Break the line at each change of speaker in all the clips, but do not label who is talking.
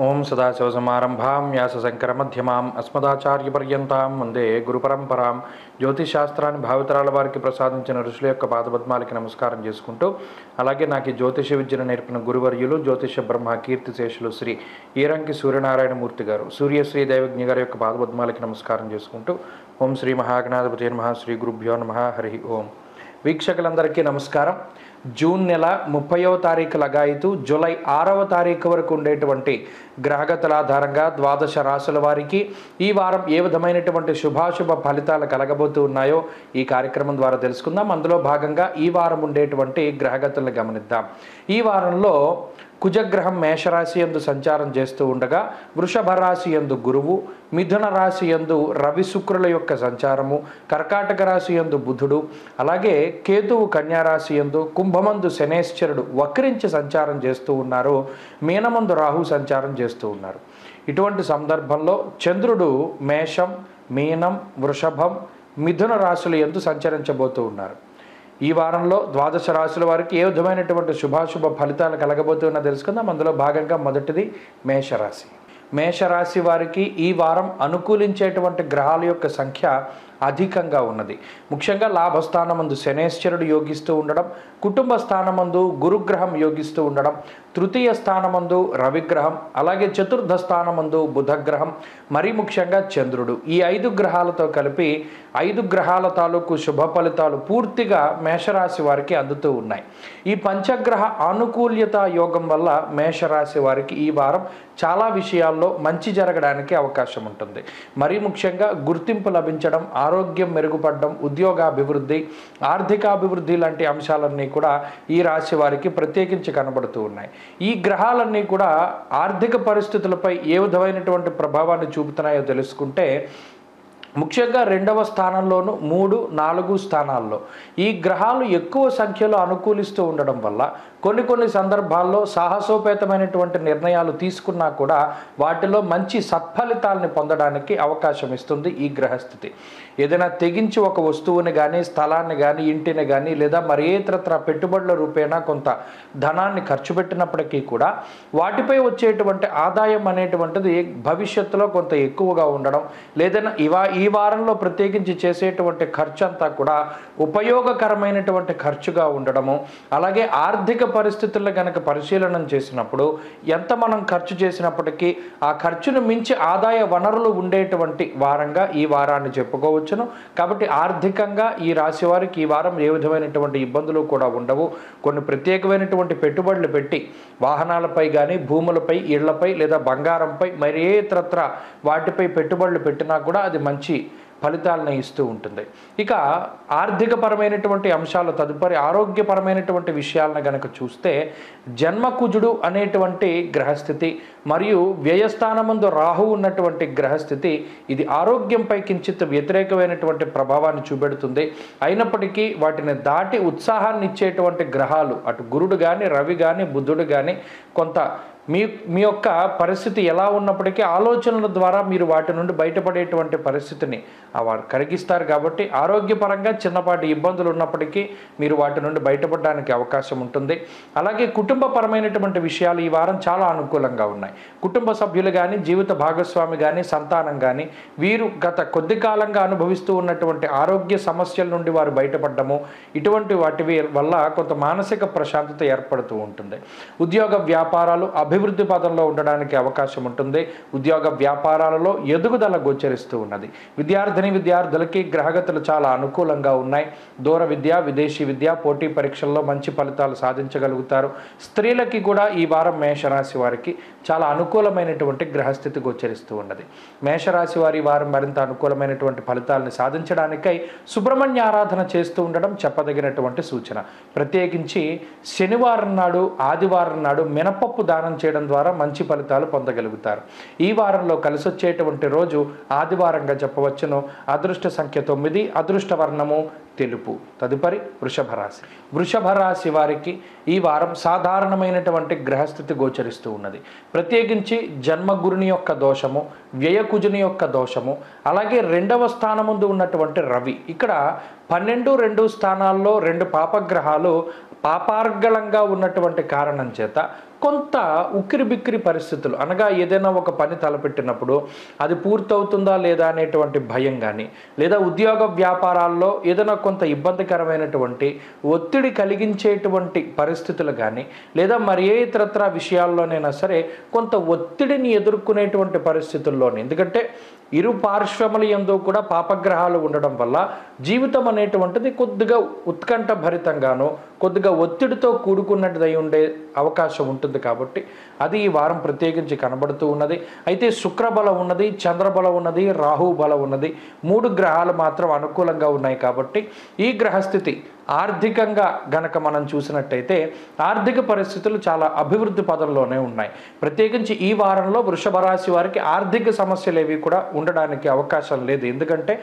ఓం సదాశివసమారంభాం వ్యాసశంకరమధ్యమాం అస్మదాచార్యపర్యంతాం వందే గురుపరంపరాం. జ్యోతిషాస్త్రాన్ని భావితరాల వారికి ప్రసాదించిన ఋషుల యొక్క పాదపద్మాలకి నమస్కారం చేసుకుంటూ, అలాగే నాకు ఈ జ్యోతిష విద్యను నేర్పిన గురువర్యులు జ్యోతిష బ్రహ్మ కీర్తిశేషులు శ్రీ ఈరంకి సూర్యనారాయణమూర్తి గారు, సూర్యశ్రీ దైవజ్ఞ గారి యొక్క పాదపద్మాలకి నమస్కారం చేసుకుంటూ, ఓం శ్రీ మహాగణాధిపతి నమః, శ్రీ గురుభ్యో నమః, హరి ఓం. వీక్షకులందరికీ నమస్కారం. జూన్ నెల 30వ తారీఖు లగాయితూ జూలై 6వ తారీఖు వరకు ఉండేటువంటి గ్రహగతుల ఆధారంగా ద్వాదశ రాశుల వారికి ఈ వారం ఏ విధమైనటువంటి శుభాశుభ ఫలితాలు కలగబోతూ ఉన్నాయో ఈ కార్యక్రమం ద్వారా తెలుసుకుందాం. అందులో భాగంగా ఈ వారం ఉండేటువంటి గ్రహగతులను గమనిద్దాం. ఈ వారంలో కుజగ్రహం మేషరాశి యందు సంచారం చేస్తూ ఉండగా, వృషభ రాశి యందు గురువు, మిథున రాశి యందు రవి శుక్రుల యొక్క సంచారము, కర్కాటక రాశి యందు బుధుడు, అలాగే కేతువు కన్యారాశి యందు, కుంభమందు శనేశ్వరుడు వక్రించి సంచారం చేస్తూ ఉన్నారు, మీనమందు రాహు సంచారం చేస్తూ ఉన్నారు. ఇటువంటి సందర్భంలో చంద్రుడు మేషం, మీనం, వృషభం, మిథున రాశుల యందు సంచరించబోతూ ఉన్నారు. ఈ వారంలో ద్వాదశ రాశుల వారికి ఏ విధమైనటువంటి శుభాశుభ ఫలితాలు కలగబోతున్నా తెలుసుకుందాం. అందులో భాగంగా మొదటిది మేషరాశి. మేషరాశి వారికి ఈ వారం అనుకూలించేటువంటి గ్రహాల యొక్క సంఖ్య అధికంగా ఉన్నది. ముఖ్యంగా లాభస్థానమందు శనేశ్వరుడు యోగిస్తూ ఉండడం, కుటుంబ స్థానమందు గురుగ్రహం యోగిస్తూ ఉండడం, తృతీయ స్థానమందు రవిగ్రహం, అలాగే చతుర్థ స్థానమందు బుధగ్రహం, మరీ ముఖ్యంగా చంద్రుడు. ఈ 5 గ్రహాలతో కలిపి 5 గ్రహాల తాలూకు శుభ ఫలితాలు పూర్తిగా మేషరాశి వారికి అందుతూ ఉన్నాయి. ఈ పంచగ్రహ ఆనుకూల్యత యోగం వల్ల మేషరాశి వారికి ఈ వారం చాలా విషయాల్లో మంచి జరగడానికి అవకాశం ఉంటుంది. మరీ ముఖ్యంగా గుర్తింపు లభించడం, ఆరోగ్యం మెరుగుపడడం, ఉద్యోగాభివృద్ధి, ఆర్థికాభివృద్ధి లాంటి అంశాలన్నీ కూడా ఈ రాశి వారికి ప్రత్యేకించి కనబడుతూ ఉన్నాయి. ఈ గ్రహాలన్నీ కూడా ఆర్థిక పరిస్థితులపై ఏ విధమైనటువంటి ప్రభావాన్ని చూపుతున్నాయో తెలుసుకుంటే, ముఖ్యంగా 2వ స్థానంలోను 3, 4 స్థానాల్లో ఈ గ్రహాలు ఎక్కువ సంఖ్యలో అనుకూలిస్తూ ఉండడం వల్ల కొన్ని సందర్భాల్లో సాహసోపేతమైనటువంటి నిర్ణయాలు తీసుకున్నా కూడా వాటిలో మంచి సత్ఫలితాలని పొందడానికి అవకాశం ఇస్తుంది ఈ గ్రహస్థితి. ఏదైనా తెగించి ఒక వస్తువుని కానీ, స్థలాన్ని కానీ, ఇంటిని కానీ, లేదా మరి ఇతరత్ర పెట్టుబడుల రూపేణా కొంత ధనాన్ని ఖర్చు పెట్టినప్పటికీ కూడా వాటిపై వచ్చేటువంటి ఆదాయం అనేటువంటిది భవిష్యత్తులో కొంత ఎక్కువగా ఉండడం, లేదైనా ఈ వారంలో ప్రత్యేకించి చేసేటువంటి ఖర్చు అంతా కూడా ఉపయోగకరమైనటువంటి ఖర్చుగా ఉండడము, అలాగే ఆర్థిక పరిస్థితుల్లో కనుక పరిశీలన చేసినప్పుడు ఎంత మనం ఖర్చు చేసినప్పటికీ ఆ ఖర్చును మించి ఆదాయ వనరులు ఉండేటువంటి వారంగా ఈ వారాన్ని చెప్పుకోవచ్చును. కాబట్టి ఆర్థికంగా ఈ రాశి వారికి ఈ వారం ఏ విధమైనటువంటి ఇబ్బందులు కూడా ఉండవు. కొన్ని ప్రత్యేకమైనటువంటి పెట్టుబడులు పెట్టి వాహనాలపై కానీ, భూములపై, ఇళ్లపై లేదా బంగారంపై మరి ఏ ఇతరత్ర వాటిపై పెట్టుబడులు పెట్టినా కూడా అది మంచి ఫలితాలను ఇస్తూ ఉంటుంది. ఇక ఆర్థికపరమైనటువంటి అంశాలు తదుపరి ఆరోగ్యపరమైనటువంటి విషయాలను గనక చూస్తే, జన్మకుజుడు అనేటువంటి గ్రహస్థితి మరియు వ్యయస్థానమందు రాహు ఉన్నటువంటి గ్రహస్థితి ఇది ఆరోగ్యంపై కించిత్ వ్యతిరేకమైనటువంటి ప్రభావాన్ని చూపెడుతుంది. అయినప్పటికీ వాటిని దాటి ఉత్సాహాన్ని ఇచ్చేటువంటి గ్రహాలు అటు గురుడు కానీ, రవి కానీ, బుధుడు కానీ కొంత మీ యొక్క పరిస్థితి ఎలా ఉన్నప్పటికీ ఆలోచనల ద్వారా మీరు వాటి నుండి బయటపడేటువంటి పరిస్థితిని వారు కలిగిస్తారు. కాబట్టి ఆరోగ్యపరంగా చిన్నపాటి ఇబ్బందులు ఉన్నప్పటికీ మీరు వాటి నుండి బయటపడడానికి అవకాశం ఉంటుంది. అలాగే కుటుంబపరమైనటువంటి విషయాలు ఈ వారం చాలా అనుకూలంగా ఉన్నాయి. కుటుంబ సభ్యులు కానీ, జీవిత భాగస్వామి కానీ, సంతానం కానీ వీరు గత కొద్ది కాలంగా అనుభవిస్తూ ఉన్నటువంటి ఆరోగ్య సమస్యల నుండి వారు బయటపడము, ఇటువంటి వాటి వల్ల కొంత మానసిక ప్రశాంతత ఏర్పడుతూ ఉంటుంది. ఉద్యోగ వ్యాపారాలు అభివృద్ధి పదంలో ఉండడానికి అవకాశం ఉంటుంది. ఉద్యోగ వ్యాపారాలలో ఎదుగుదల గోచరిస్తూ ఉన్నది. విద్యార్థులకి గ్రహగతులు చాలా అనుకూలంగా ఉన్నాయి. దూర విద్య, విదేశీ విద్య, పోటీ పరీక్షల్లో మంచి ఫలితాలు సాధించగలుగుతారు. స్త్రీలకి కూడా ఈ వారం మేషరాశి వారికి చాలా అనుకూలమైనటువంటి గ్రహస్థితి గోచరిస్తూ ఉన్నది. మేషరాశి వారి వారం మరింత అనుకూలమైనటువంటి ఫలితాలను సాధించడానికై సుబ్రహ్మణ్య ఆరాధన చేస్తూ ఉండడం చెప్పదగినటువంటి సూచన. ప్రత్యేకించి శనివారం నాడు, ఆదివారం నాడు మినపప్పు దానం చేయడం ద్వారా మంచి ఫలితాలు పొందగలుగుతారు. ఈ వారంలో కలిసి వచ్చేటువంటి రోజు ఆదివారంగా చెప్పవచ్చును. అదృష్ట సంఖ్య 9, అదృష్ట వర్ణము తెలుపు. తదుపరి వృషభ రాశి. వృషభ రాశి వారికి ఈ వారం సాధారణమైనటువంటి గ్రహస్థితి గోచరిస్తూ ఉన్నది. ప్రత్యేకించి జన్మగురుని యొక్క దోషము, వ్యయకుజుని యొక్క దోషము, అలాగే 2వ స్థానముందు ఉన్నటువంటి రవి, ఇక్కడ 12, 2 స్థానాల్లో 2 పాపగ్రహాలు పాపార్గళంగా ఉన్నటువంటి కారణం చేత కొంత ఉక్కిరిబిక్కిరి పరిస్థితులు, అనగా ఏదైనా ఒక పని తలపెట్టినప్పుడు అది పూర్తవుతుందా లేదా అనేటువంటి భయం కానీ, లేదా ఉద్యోగ వ్యాపారాల్లో ఏదైనా కొంత ఇబ్బందికరమైనటువంటి ఒత్తిడి కలిగించేటువంటి పరిస్థితులు కానీ, లేదా మరి ఏ ఇతరత్ర విషయాల్లోనైనా సరే కొంత ఒత్తిడిని ఎదుర్కొనేటువంటి పరిస్థితుల్లోనే, ఎందుకంటే ఇరు పార్శ్వముల యందు కూడా పాపగ్రహాలు ఉండడం వల్ల జీవితం అనేటువంటిది కొద్దిగా ఉత్కంఠ భరితంగాను, కొద్దిగా ఒత్తిడితో కూడుకున్నట్టుదై ఉండే అవకాశం ఉంటుంది. కాబట్టి అది ఈ వారం ప్రత్యేకించి కనబడుతూ ఉన్నది. అయితే శుక్రబలం ఉన్నది, చంద్రబలం ఉన్నది, రాహు బలం ఉన్నది, 3 గ్రహాలు మాత్రం అనుకూలంగా ఉన్నాయి. కాబట్టి ఈ గ్రహస్థితి ఆర్థికంగా గనక మనం చూసినట్టయితే ఆర్థిక పరిస్థితులు చాలా అభివృద్ధి పదంలోనే ఉన్నాయి. ప్రత్యేకించి ఈ వారంలో వృషభ రాశి వారికి ఆర్థిక సమస్యలు ఏవి కూడా ఉండడానికి అవకాశం లేదు. ఎందుకంటే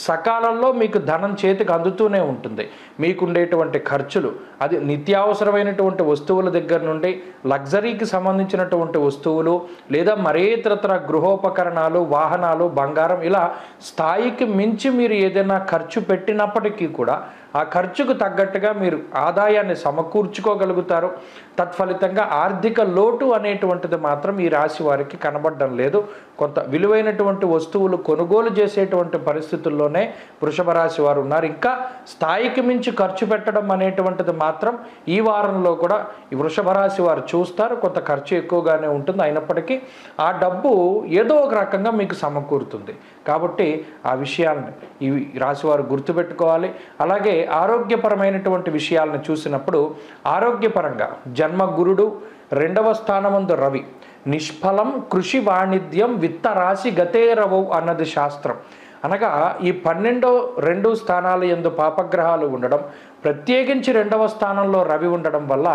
సకాలంలో మీకు ధనం చేతికి అందుతూనే ఉంటుంది. మీకుండేటువంటి ఖర్చులు, అది నిత్యావసరమైనటువంటి వస్తువుల దగ్గర నుండి లగ్జరీకి సంబంధించినటువంటి వస్తువులు, లేదా మరే ఇతరత్ర గృహోపకరణాలు, వాహనాలు, బంగారం, ఇలా స్థాయికి మించి మీరు ఏదైనా ఖర్చు పెట్టినప్పటికీ కూడా ఆ ఖర్చుకు తగ్గట్టుగా మీరు ఆదాయాన్ని సమకూర్చుకోగలుగుతారు. తత్ఫలితంగా ఆర్థిక లోటు అనేటువంటిది మాత్రం ఈ రాశి వారికి కనబడడం లేదు. కొంత విలువైనటువంటి వస్తువులు కొనుగోలు చేసేటువంటి పరిస్థితుల్లోనే వృషభ రాశి వారు ఉన్నారు. ఇంకా స్థాయికి మించి ఖర్చు పెట్టడం అనేటువంటిది మాత్రం ఈ వారంలో కూడా ఈ వృషభ రాశి వారు చూస్తారు. కొంత ఖర్చు ఎక్కువగానే ఉంటుంది, అయినప్పటికీ ఆ డబ్బు ఏదో ఒక రకంగా మీకు సమకూరుతుంది. కాబట్టి ఆ విషయాలను ఈ రాశి వారు గుర్తుపెట్టుకోవాలి. అలాగే ఆరోగ్యపరమైనటువంటి విషయాలను చూసినప్పుడు ఆరోగ్యపరంగా జన్మ గురుడు, 2వ స్థానమందు రవి, నిష్ఫలం కృషి వాణిజ్యం విత్త రాశి గతేరవౌ అన్నది శాస్త్రం. అనగా ఈ 12 స్థానాల యందు పాపగ్రహాలు ఉండడం, ప్రత్యేకించి 2వ స్థానంలో రవి ఉండడం వల్ల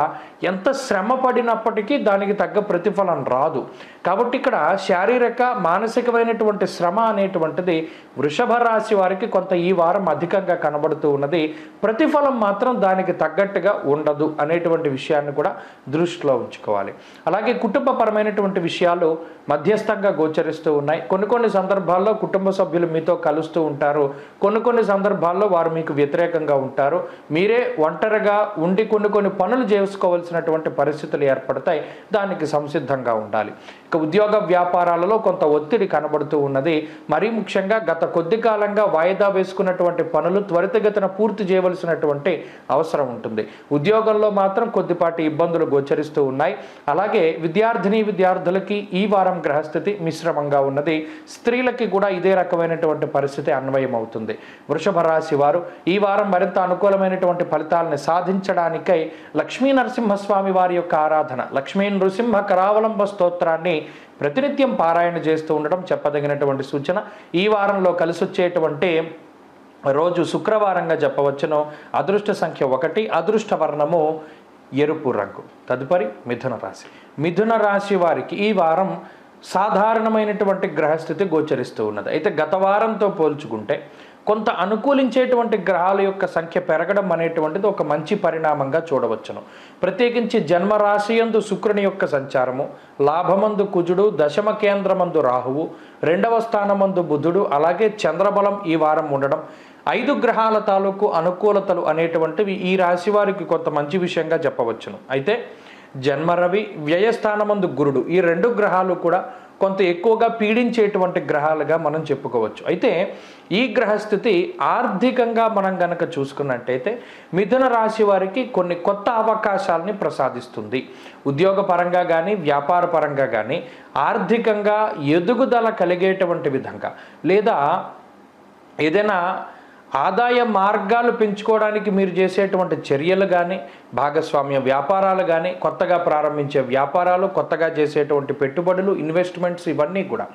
ఎంత శ్రమ పడినప్పటికీ దానికి తగ్గ ప్రతిఫలం రాదు. కాబట్టి ఇక్కడ శారీరక మానసికమైనటువంటి శ్రమ అనేటువంటిది వృషభ రాశి వారికి కొంత ఈ వారం అధికంగా కనబడుతూ ఉన్నది. ప్రతిఫలం మాత్రం దానికి తగ్గట్టుగా ఉండదు అనేటువంటి విషయాన్ని కూడా దృష్టిలో ఉంచుకోవాలి. అలాగే కుటుంబపరమైనటువంటి విషయాలు మధ్యస్థంగా గోచరిస్తూ ఉన్నాయి. కొన్ని సందర్భాల్లో కుటుంబ సభ్యులు మీతో కలుస్తూ ఉంటారు, కొన్ని సందర్భాల్లో వారు మీకు వ్యతిరేకంగా ఉంటారు. మీరే ఒంటరిగా ఉండి కొన్ని పనులు చేసుకోవాల్సినటువంటి పరిస్థితులు ఏర్పడతాయి. దానికి సంసిద్ధంగా ఉండాలి. ఇక ఉద్యోగ వ్యాపారాలలో కొంత ఒత్తిడి కనబడుతూ ఉన్నది. మరీ ముఖ్యంగా గత కొద్ది కాలంగా వాయిదా వేసుకున్నటువంటి పనులు త్వరితగతిన పూర్తి చేయవలసినటువంటి అవసరం ఉంటుంది. ఉద్యోగంలో మాత్రం కొద్దిపాటి ఇబ్బందులు గోచరిస్తూ ఉన్నాయి. అలాగే విద్యార్థులకి ఈ వారం గ్రహస్థితి మిశ్రమంగా ఉన్నది. స్త్రీలకి కూడా ఇదే రకమైనటువంటి పరిస్థితి అన్వయం అవుతుంది. వృషభ రాశి వారు ఈ వారం మరింత అనుకూలమైనటువంటి ఫలితాలను సాధించడానికై లక్ష్మీ నరసింహస్వామి వారి యొక్క ఆరాధన, లక్ష్మీ నృసింహ కరావలంబ స్తోత్రాన్ని ప్రతినిత్యం పారాయణ చేస్తూ ఉండడం చెప్పదగినటువంటి సూచన. ఈ వారంలో కలిసి వచ్చేటువంటి రోజు శుక్రవారంగా చెప్పవచ్చును. అదృష్ట సంఖ్య 1, అదృష్ట వర్ణము ఎరుపు రంగు. తదుపరి మిథున రాశి వారికి ఈ వారం సాధారణమైనటువంటి గ్రహస్థితి గోచరిస్తూ ఉన్నది. అయితే గత వారంతో పోల్చుకుంటే కొంత అనుకూలించేటువంటి గ్రహాల యొక్క సంఖ్య పెరగడం అనేటువంటిది ఒక మంచి పరిణామంగా చూడవచ్చును. ప్రత్యేకించి జన్మరాశియందు శుక్రుని యొక్క సంచారము, లాభమందు కుజుడు, దశమ కేంద్రమందు రాహువు, 2వ స్థానమందు బుధుడు, అలాగే చంద్రబలం ఈ వారం ఉండడం, 5 గ్రహాల తాలూకు అనుకూలతలు అనేటువంటివి ఈ రాశి వారికి కొంత మంచి విషయంగా చెప్పవచ్చును. అయితే జన్మరవి, వ్యయస్థానమందు గురుడు, ఈ 2 గ్రహాలు కూడా కొంత ఎక్కువగా పీడించేటువంటి గ్రహాలుగా మనం చెప్పుకోవచ్చు. అయితే ఈ గ్రహస్థితి ఆర్థికంగా మనం గనక చూసుకున్నట్టయితే మిథున రాశి వారికి కొన్ని కొత్త అవకాశాలని ప్రసాదిస్తుంది. ఉద్యోగ పరంగా కానీ, వ్యాపార పరంగా కానీ ఆర్థికంగా ఎదుగుదల కలిగేటువంటి విధంగా, లేదా ఏదైనా ఆదాయ మార్గాలు పెంచుకోవడానికి మీరు చేసేటువంటి చర్యలు కానీ, భాగస్వామ్య వ్యాపారాలు కానీ, కొత్తగా ప్రారంభించే వ్యాపారాలు, కొత్తగా చేసేటువంటి పెట్టుబడులు, ఇన్వెస్ట్మెంట్స్, ఇవన్నీ కూడా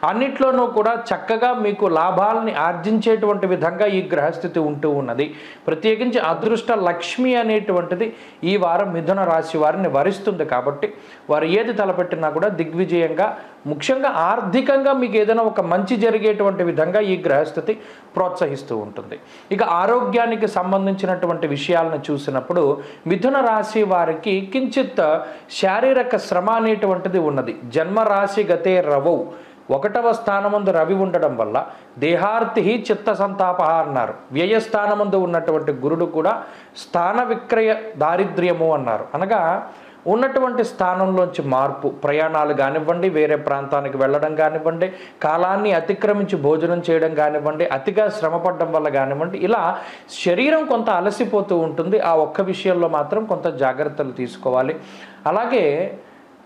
అన్నిట్లోనూ కూడా చక్కగా మీకు లాభాలని ఆర్జించేటువంటి విధంగా ఈ గ్రహస్థితి ఉంటూ ఉన్నది. ప్రత్యేకించి అదృష్ట లక్ష్మి అనేటువంటిది ఈ వారం మిథున రాశి వారిని వరిస్తుంది. కాబట్టి వారు ఏది తలపెట్టినా కూడా దిగ్విజయంగా, ముఖ్యంగా ఆర్థికంగా మీకు ఏదైనా ఒక మంచి జరిగేటువంటి విధంగా ఈ గ్రహస్థితి ప్రోత్సహిస్తూ ఉంటుంది. ఇక ఆరోగ్యానికి సంబంధించినటువంటి విషయాలను చూసినప్పుడు మిథున రాశి వారికి కించిత్ శారీరక శ్రమ అనేటువంటిది ఉన్నది. జన్మరాశి గతే రవౌ, ఒకటవ స్థానమందు రవి ఉండడం వల్ల దేహార్తి చిత్త సంతాప అన్నారు. వ్యయస్థానమందు ఉన్నటువంటి గురుడు కూడా స్థాన విక్రయ దారిద్ర్యము అన్నారు. అనగా ఉన్నటువంటి స్థానంలోంచి మార్పు, ప్రయాణాలు కానివ్వండి, వేరే ప్రాంతానికి వెళ్ళడం కానివ్వండి, కాలాన్ని అతిక్రమించి భోజనం చేయడం కానివ్వండి, అతిగా శ్రమపడడం వల్ల కానివ్వండి, ఇలా శరీరం కొంత అలసిపోతూ ఉంటుంది. ఆ ఒక్క విషయంలో మాత్రం కొంత జాగ్రత్తలు తీసుకోవాలి. అలాగే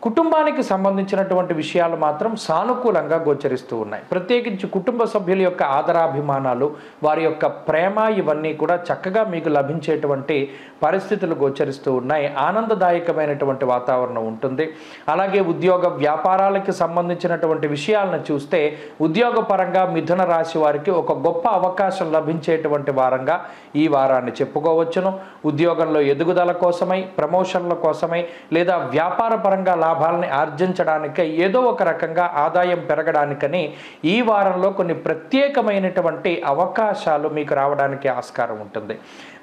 కుటుంబానికి సంబంధించినటువంటి విషయాలు మాత్రం సానుకూలంగా గోచరిస్తూ ఉన్నాయి. ప్రత్యేకించి కుటుంబ సభ్యుల యొక్క ఆదరాభిమానాలు, వారి యొక్క ప్రేమ, ఇవన్నీ కూడా చక్కగా మీకు లభించేటువంటి పరిస్థితులు గోచరిస్తూ ఉన్నాయి. ఆనందదాయకమైనటువంటి వాతావరణం ఉంటుంది. అలాగే ఉద్యోగ వ్యాపారాలకి సంబంధించినటువంటి విషయాలను చూస్తే ఉద్యోగపరంగా మిథున రాశి వారికి ఒక గొప్ప అవకాశం లభించేటువంటి వారంగా ఈ వారాన్ని చెప్పుకోవచ్చును. ఉద్యోగంలో ఎదుగుదల కోసమై, ప్రమోషన్ల కోసమై, లేదా వ్యాపార పరంగా లాభాలని ఆర్జించడానికై, ఏదో ఒక రకంగా ఆదాయం పెరగడానికని ఈ వారంలో కొన్ని ప్రత్యేకమైనటువంటి అవకాశాలు మీకు రావడానికి ఆస్కారం ఉంటుంది.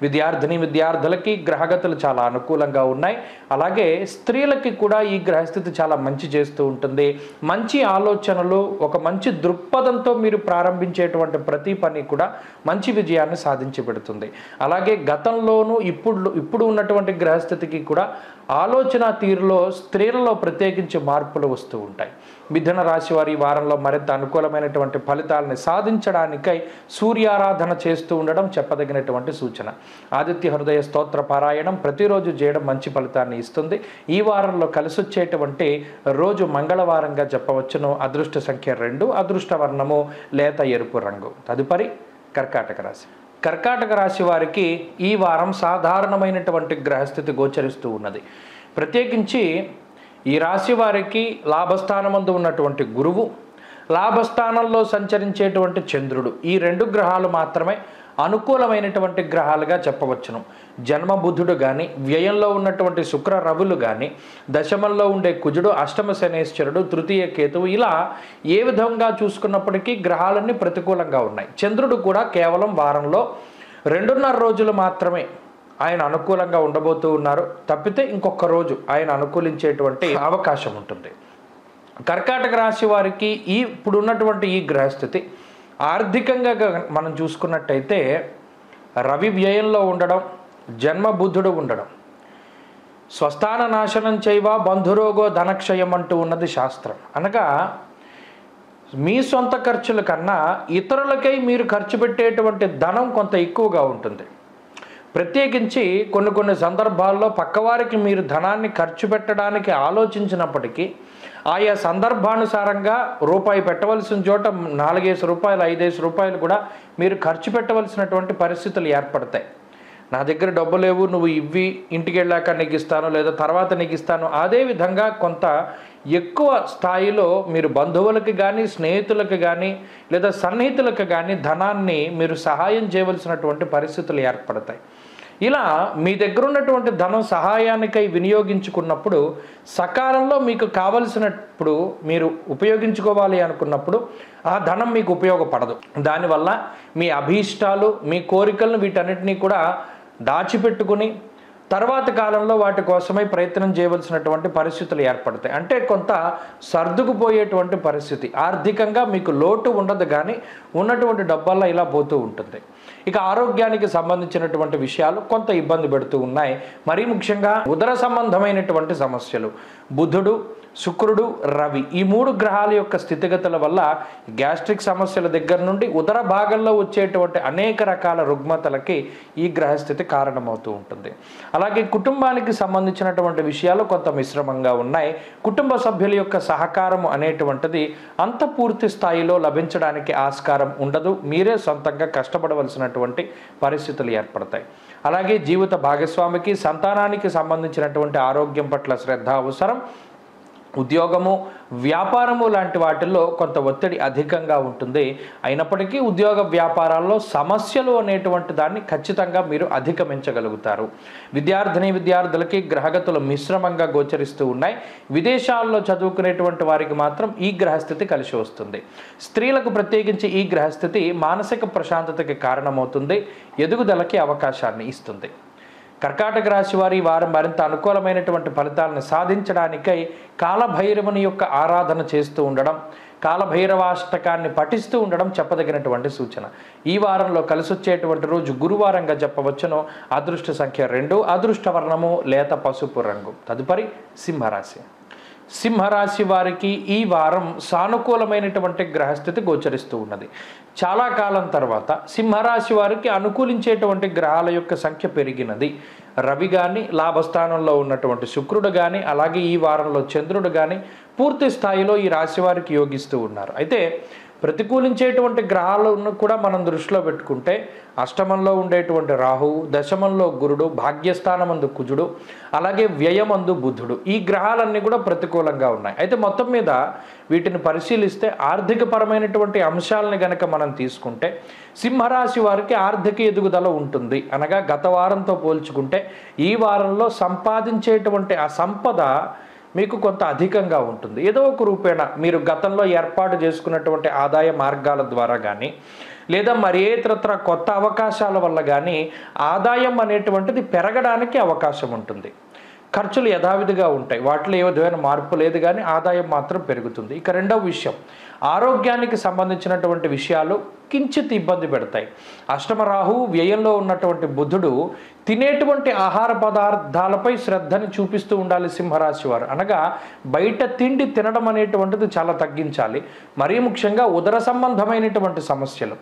విద్యార్థులకి గ్రహగతులు చాలా అనుకూలంగా ఉన్నాయి. అలాగే స్త్రీలకి కూడా ఈ గ్రహస్థితి చాలా మంచి చేస్తూ ఉంటుంది. మంచి ఆలోచనలు, ఒక మంచి దృక్పథంతో మీరు ప్రారంభించేటువంటి ప్రతి పని కూడా మంచి విజయాన్ని సాధించి పెడుతుంది. అలాగే గతంలోనూ ఇప్పుడు ఉన్నటువంటి గ్రహస్థితికి కూడా ఆలోచన తీరులో స్త్రీలలో ప్రత్యేకించి మార్పులు వస్తూ ఉంటాయి. మిథున రాశి వారి వారంలో మరింత అనుకూలమైనటువంటి ఫలితాలని సాధించడానికై సూర్యారాధన చేస్తూ ఉండడం చెప్పదగినటువంటి సూచన. ఆదిత్య హృదయ స్తోత్ర పారాయణం ప్రతిరోజు చేయడం మంచి ఫలితాన్ని ఇస్తుంది. ఈ వారంలో కలిసొచ్చేటువంటి రోజు మంగళవారంగా చెప్పవచ్చును. అదృష్ట సంఖ్య 2, అదృష్ట వర్ణము లేత ఎరుపు రంగు. తదుపరి కర్కాటక రాశి. కర్కాటక రాశి వారికి ఈ వారం సాధారణమైనటువంటి గ్రహస్థితి గోచరిస్తూ ఉన్నది. ప్రత్యేకించి ఈ రాశి వారికి లాభస్థానమందు ఉన్నటువంటి గురువు, లాభస్థానంలో సంచరించేటువంటి చంద్రుడు, ఈ 2 గ్రహాలు మాత్రమే అనుకూలమైనటువంటి గ్రహాలుగా చెప్పవచ్చును. జన్మ బుధుడు కానీ, వ్యయంలో ఉన్నటువంటి శుక్ర రవులు కానీ, దశమంలో ఉండే కుజుడు, అష్టమ శనేశ్వరుడు, తృతీయ కేతువు, ఇలా ఏ విధంగా చూసుకున్నప్పటికీ గ్రహాలన్నీ ప్రతికూలంగా ఉన్నాయి. చంద్రుడు కూడా కేవలం వారంలో 2.5 రోజులు మాత్రమే ఆయన అనుకూలంగా ఉండబోతూ ఉన్నారు. తప్పితే ఇంకొక రోజు ఆయన అనుకూలించేటువంటి అవకాశం ఉంటుంది. కర్కాటక రాశి వారికి ఇప్పుడున్నటువంటి ఈ గ్రహస్థితి ఆర్థికంగా మనం చూసుకున్నట్టయితే రవి వ్యయంలో ఉండడం, జన్మ బుధుడు ఉండడం, స్వస్థాన నాశనం చేయవ బంధురోగో ధనక్షయం అంటూ ఉన్నది శాస్త్రం. అనగా మీ సొంత ఖర్చుల కన్నా ఇతరులకై మీరు ఖర్చు పెట్టేటువంటి ధనం కొంత ఎక్కువగా ఉంటుంది. ప్రత్యేకించి కొన్ని సందర్భాల్లో పక్కవారికి మీరు ధనాన్ని ఖర్చు పెట్టడానికి ఆలోచించినప్పటికీ ఆయా సందర్భానుసారంగా రూపాయి పెట్టవలసిన చోట 4 రూపాయలు 5 రూపాయలు కూడా మీరు ఖర్చు పెట్టవలసినటువంటి పరిస్థితులు ఏర్పడతాయి. నా దగ్గర డబ్బు లేవు, నువ్వు ఇవ్వి, ఇంటికి వెళ్ళాక నీకు ఇస్తాను, లేదా తర్వాత నీకు ఇస్తాను. అదేవిధంగా కొంత ఎక్కువ స్థాయిలో మీరు బంధువులకు కానీ, స్నేహితులకు కానీ, లేదా సన్నిహితులకు కానీ ధనాన్ని మీరు సహాయం చేయవలసినటువంటి పరిస్థితులు ఏర్పడతాయి. ఇలా మీ దగ్గర ఉన్నటువంటి ధనం సహాయానికై వినియోగించుకున్నప్పుడు, సకాలంలో మీకు కావలసినప్పుడు మీరు ఉపయోగించుకోవాలి అనుకున్నప్పుడు ఆ ధనం మీకు ఉపయోగపడదు. దానివల్ల మీ అభీష్టాలు, మీ కోరికలను, వీటన్నిటినీ కూడా దాచిపెట్టుకుని తర్వాత కాలంలో వాటి కోసమై ప్రయత్నం చేయవలసినటువంటి పరిస్థితులు ఏర్పడతాయి. అంటే కొంత సర్దుకుపోయేటువంటి పరిస్థితి. ఆర్థికంగా మీకు లోటు ఉండదు, కానీ ఉన్నటువంటి డబ్బల్లా ఇలా పోతూ ఉంటుంది. ఇక ఆరోగ్యానికి సంబంధించినటువంటి విషయాలు కొంత ఇబ్బంది పెడుతూ ఉన్నాయి. మరీ ముఖ్యంగా ఉదర సంబంధమైనటువంటి సమస్యలు, బుధుడు, శుక్రుడు, రవి, ఈ 3 గ్రహాల యొక్క స్థితిగతుల వల్ల గ్యాస్ట్రిక్ సమస్యల దగ్గర నుండి ఉదర భాగంలో వచ్చేటువంటి అనేక రకాల రుగ్మతలకి ఈ గ్రహస్థితి కారణమవుతూ ఉంటుంది. అలాగే కుటుంబానికి సంబంధించినటువంటి విషయాలు కొంత మిశ్రమంగా ఉన్నాయి. కుటుంబ సభ్యుల యొక్క సహకారం అనేటువంటిది అంత పూర్తి స్థాయిలో లభించడానికి ఆస్కారం ఉండదు. మీరే సొంతంగా కష్టపడవలసినటువంటి పరిస్థితులు ఏర్పడతాయి. అలాగే జీవిత భాగస్వామికి, సంతానానికి సంబంధించినటువంటి ఆరోగ్యం పట్ల శ్రద్ధ అవసరం. ఉద్యోగము, వ్యాపారము లాంటి వాటిల్లో కొంత ఒత్తిడి అధికంగా ఉంటుంది. అయినప్పటికీ ఉద్యోగ వ్యాపారాల్లో సమస్యలు అనేటువంటి దాన్ని ఖచ్చితంగా మీరు అధిగమించగలుగుతారు. విద్యార్థులకి గ్రహగతులు మిశ్రమంగా గోచరిస్తూ ఉన్నాయి. విదేశాల్లో చదువుకునేటువంటి వారికి మాత్రం ఈ గ్రహస్థితి కలిసి వస్తుంది. స్త్రీలకు ప్రత్యేకించి ఈ గ్రహస్థితి మానసిక ప్రశాంతతకి కారణమవుతుంది, ఎదుగుదలకి అవకాశాన్ని ఇస్తుంది. కర్కాటక రాశి వారి ఈ వారం మరింత అనుకూలమైనటువంటి ఫలితాలను సాధించడానికై కాలభైరవుని యొక్క ఆరాధన చేస్తూ ఉండడం, కాలభైరవాష్టకాన్ని పఠిస్తూ ఉండడం చెప్పదగినటువంటి సూచన. ఈ వారంలో కలిసొచ్చేటువంటి రోజు గురువారంగా చెప్పవచ్చును. అదృష్ట సంఖ్య 2, అదృష్ట వర్ణము లేత పసుపు రంగు. తదుపరి సింహరాశి. సింహరాశి వారికి ఈ వారం సానుకూలమైనటువంటి గ్రహస్థితి గోచరిస్తూ ఉన్నది. చాలా కాలం తర్వాత సింహరాశి వారికి అనుకూలించేటువంటి గ్రహాల యొక్క సంఖ్య పెరిగినది. రవి కానీ, లాభస్థానంలో ఉన్నటువంటి శుక్రుడు కానీ, అలాగే ఈ వారంలో చంద్రుడు కానీ పూర్తి స్థాయిలో ఈ రాశి వారికి యోగిస్తూ ఉన్నారు. అయితే ప్రతికూలించేటువంటి గ్రహాలను కూడా మనం దృష్టిలో పెట్టుకుంటే అష్టమంలో ఉండేటువంటి రాహువు, దశమంలో గురుడు, భాగ్యస్థానమందు కుజుడు, అలాగే వ్యయమందు బుధుడు, ఈ గ్రహాలన్నీ కూడా ప్రతికూలంగా ఉన్నాయి. అయితే మొత్తం మీద వీటిని పరిశీలిస్తే ఆర్థికపరమైనటువంటి అంశాలని గనక మనం తీసుకుంటే సింహరాశి వారికి ఆర్థిక ఎదుగుదల ఉంటుంది. అనగా గత వారంతో పోల్చుకుంటే ఈ వారంలో సంపాదించేటువంటి ఆ సంపద మీకు కొంత అధికంగా ఉంటుంది. ఏదో ఒక రూపేణ మీరు గతంలో ఏర్పాటు చేసుకున్నటువంటి ఆదాయ మార్గాల ద్వారా కానీ, లేదా మరి ఇతరత్ర కొత్త అవకాశాల వల్ల కానీ ఆదాయం అనేటువంటిది పెరగడానికి అవకాశం ఉంటుంది. ఖర్చులు యథావిధిగా ఉంటాయి, వాటిలో ఏ విధమైన మార్పు లేదు, కానీ ఆదాయం మాత్రం పెరుగుతుంది. ఇక రెండవ విషయం, ఆరోగ్యానికి సంబంధించినటువంటి విషయాలు కించిత్ ఇబ్బంది పెడతాయి. అష్టమ రాహువు, వ్యయంలో ఉన్నటువంటి బుధుడు తినేటువంటి ఆహార పదార్థాలపై శ్రద్ధని చూపిస్తూ ఉండాలి సింహరాశి వారు. అనగా బయట తిండి తినడం అనేటువంటిది చాలా తగ్గించాలి. మరీ ముఖ్యంగా ఉదర సంబంధమైనటువంటి సమస్యలు,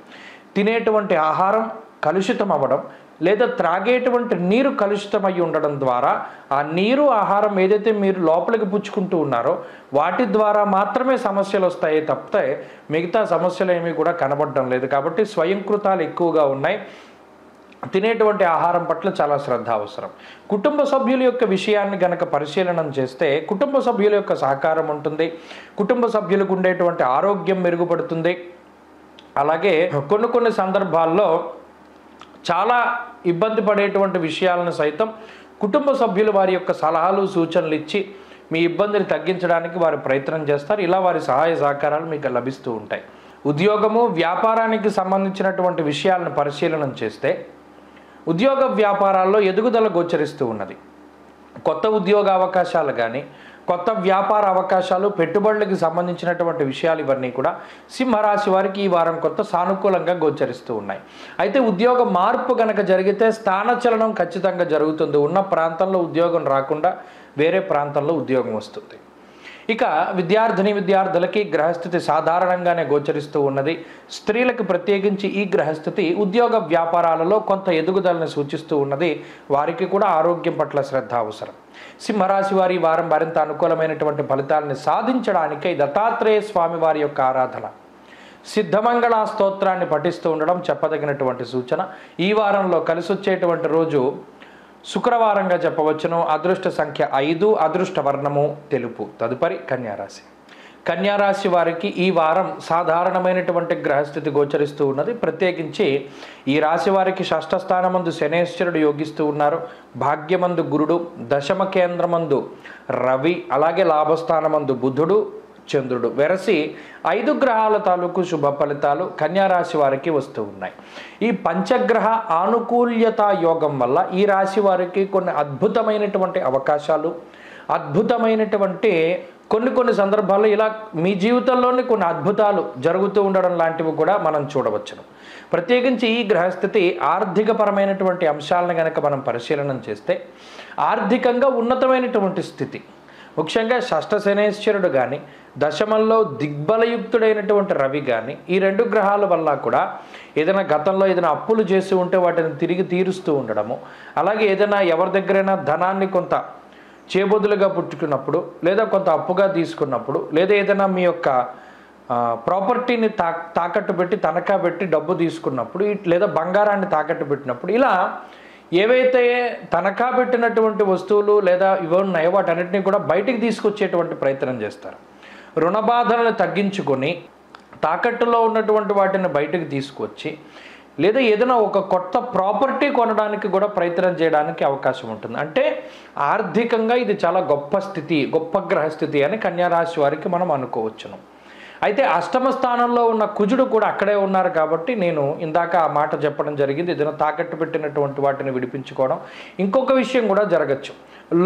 తినేటువంటి ఆహారం కలుషితం అవ్వడం, లేదా త్రాగేటువంటి నీరు కలుషితమై ఉండడం ద్వారా ఆ నీరు, ఆహారం ఏదైతే మీరు లోపలికి పుచ్చుకుంటూ ఉన్నారో వాటి ద్వారా మాత్రమే సమస్యలు వస్తాయి తప్పితే మిగతా సమస్యలు ఏమీ కూడా కనబడడం లేదు. కాబట్టి స్వయంకృతాలు ఎక్కువగా ఉన్నాయి. తినేటువంటి ఆహారం పట్ల చాలా శ్రద్ధ అవసరం. కుటుంబ సభ్యుల యొక్క విషయాన్ని గనక పరిశీలన చేస్తే కుటుంబ సభ్యుల యొక్క సహకారం ఉంటుంది, కుటుంబ సభ్యులకు ఉండేటువంటి ఆరోగ్యం మెరుగుపడుతుంది. అలాగే కొన్ని సందర్భాల్లో చాలా ఇబ్బంది పడేటువంటి విషయాలను సైతం కుటుంబ సభ్యులు వారి యొక్క సలహాలు, సూచనలు ఇచ్చి మీ ఇబ్బందిని తగ్గించడానికి వారు ప్రయత్నం చేస్తారు. ఇలా వారి సహాయ సహకారాలు మీకు లభిస్తూ ఉంటాయి. ఉద్యోగము, వ్యాపారానికి సంబంధించినటువంటి విషయాలను పరిశీలన చేస్తే ఉద్యోగ వ్యాపారాల్లో ఎదుగుదల గోచరిస్తూ ఉన్నది. కొత్త ఉద్యోగ అవకాశాలు కానీ, కొత్త వ్యాపార అవకాశాలు, పెట్టుబడులకు సంబంధించినటువంటి విషయాలు ఇవన్నీ కూడా సింహరాశి వారికి ఈ వారం కొంత సానుకూలంగా గోచరిస్తూ ఉన్నాయి. అయితే ఉద్యోగ మార్పు కనుక జరిగితే స్థానచలనం ఖచ్చితంగా జరుగుతుంది. ఉన్న ప్రాంతంలో ఉద్యోగం రాకుండా వేరే ప్రాంతంలో ఉద్యోగం వస్తుంది. ఇక విద్యార్థులకి గ్రహస్థితి సాధారణంగానే గోచరిస్తూ ఉన్నది. స్త్రీలకు ప్రత్యేకించి ఈ గ్రహస్థితి ఉద్యోగ వ్యాపారాలలో కొంత ఎదుగుదలను సూచిస్తూ ఉన్నది. వారికి కూడా ఆరోగ్యం పట్ల శ్రద్ధ అవసరం. సింహరాశి వారి వారం మరింత అనుకూలమైనటువంటి ఫలితాలను సాధించడానికై దత్తాత్రేయ స్వామి వారి యొక్క ఆరాధన, సిద్ధమంగళ స్తోత్రాన్ని పఠిస్తూ ఉండడం చెప్పదగినటువంటి సూచన. ఈ వారంలో కలిసొచ్చేటువంటి రోజు శుక్రవారంగా చెప్పవచ్చును. అదృష్ట సంఖ్య 5, అదృష్ట వర్ణము తెలుపు. తదుపరి కన్యారాశి. కన్యారాశి వారికి ఈ వారం సాధారణమైనటువంటి గ్రహస్థితి గోచరిస్తూ ఉన్నది. ప్రత్యేకించి ఈ రాశి వారికి షష్ఠ స్థానమందు శనేశ్వరుడు యోగిస్తూ ఉన్నారు. భాగ్యమందు గురుడు, దశమ కేంద్రమందు రవి, అలాగే లాభస్థానమందు బుధుడు, చంద్రుడు వెరసి 5 గ్రహాల తాలూకు శుభ ఫలితాలు కన్యారాశి వారికి వస్తూ ఉన్నాయి. ఈ పంచగ్రహ ఆనుకూల్యత యోగం వల్ల ఈ రాశి వారికి కొన్ని అద్భుతమైనటువంటి అవకాశాలు, అద్భుతమైనటువంటి కొన్ని సందర్భాల్లో ఇలా మీ జీవితంలోని కొన్ని అద్భుతాలు జరుగుతూ ఉండడం లాంటివి కూడా మనం చూడవచ్చును. ప్రత్యేకించి ఈ గ్రహస్థితి ఆర్థికపరమైనటువంటి అంశాలను కనుక మనం పరిశీలన చేస్తే ఆర్థికంగా ఉన్నతమైనటువంటి స్థితి, ముఖ్యంగా షష్ఠ శనేశ్వరుడు కానీ, దశమంలో దిగ్బలయుక్తుడైనటువంటి రవి కానీ, ఈ 2 గ్రహాల వల్ల కూడా ఏదైనా గతంలో ఏదైనా అప్పులు చేసి ఉంటే వాటిని తిరిగి తీరుస్తూ ఉండడము, అలాగే ఏదైనా ఎవరి దగ్గరైనా ధనాన్ని కొంత చేబొదులుగా పుట్టుకున్నప్పుడు, లేదా కొంత అప్పుగా తీసుకున్నప్పుడు, లేదా ఏదైనా మీ యొక్క ప్రాపర్టీని తాకట్టు పెట్టి తనఖా పెట్టి డబ్బు తీసుకున్నప్పుడు, లేదా బంగారాన్ని తాకట్టు పెట్టినప్పుడు, ఇలా ఏవైతే తనఖా పెట్టినటువంటి వస్తువులు లేదా ఇవి ఉన్నాయో వాటన్నిటిని కూడా బయటికి తీసుకొచ్చేటువంటి ప్రయత్నం చేస్తారు. రుణ బాధలను తగ్గించుకొని తాకట్టులో ఉన్నటువంటి వాటిని బయటకు తీసుకొచ్చి, లేదా ఏదైనా ఒక కొత్త ప్రాపర్టీ కొనడానికి కూడా ప్రయత్నం చేయడానికి అవకాశం ఉంటుంది. అంటే ఆర్థికంగా ఇది చాలా గొప్ప స్థితి, గొప్ప గ్రహస్థితి అని కన్యారాశి వారికి మనం అనుకోవచ్చును. అయితే అష్టమ స్థానంలో ఉన్న కుజుడు కూడా అక్కడే ఉన్నారు కాబట్టి నేను ఇందాక ఆ మాట చెప్పడం జరిగింది. ఏదైనా తాకట్టు పెట్టినటువంటి వాటిని విడిపించుకోవడం. ఇంకొక విషయం కూడా జరగచ్చు,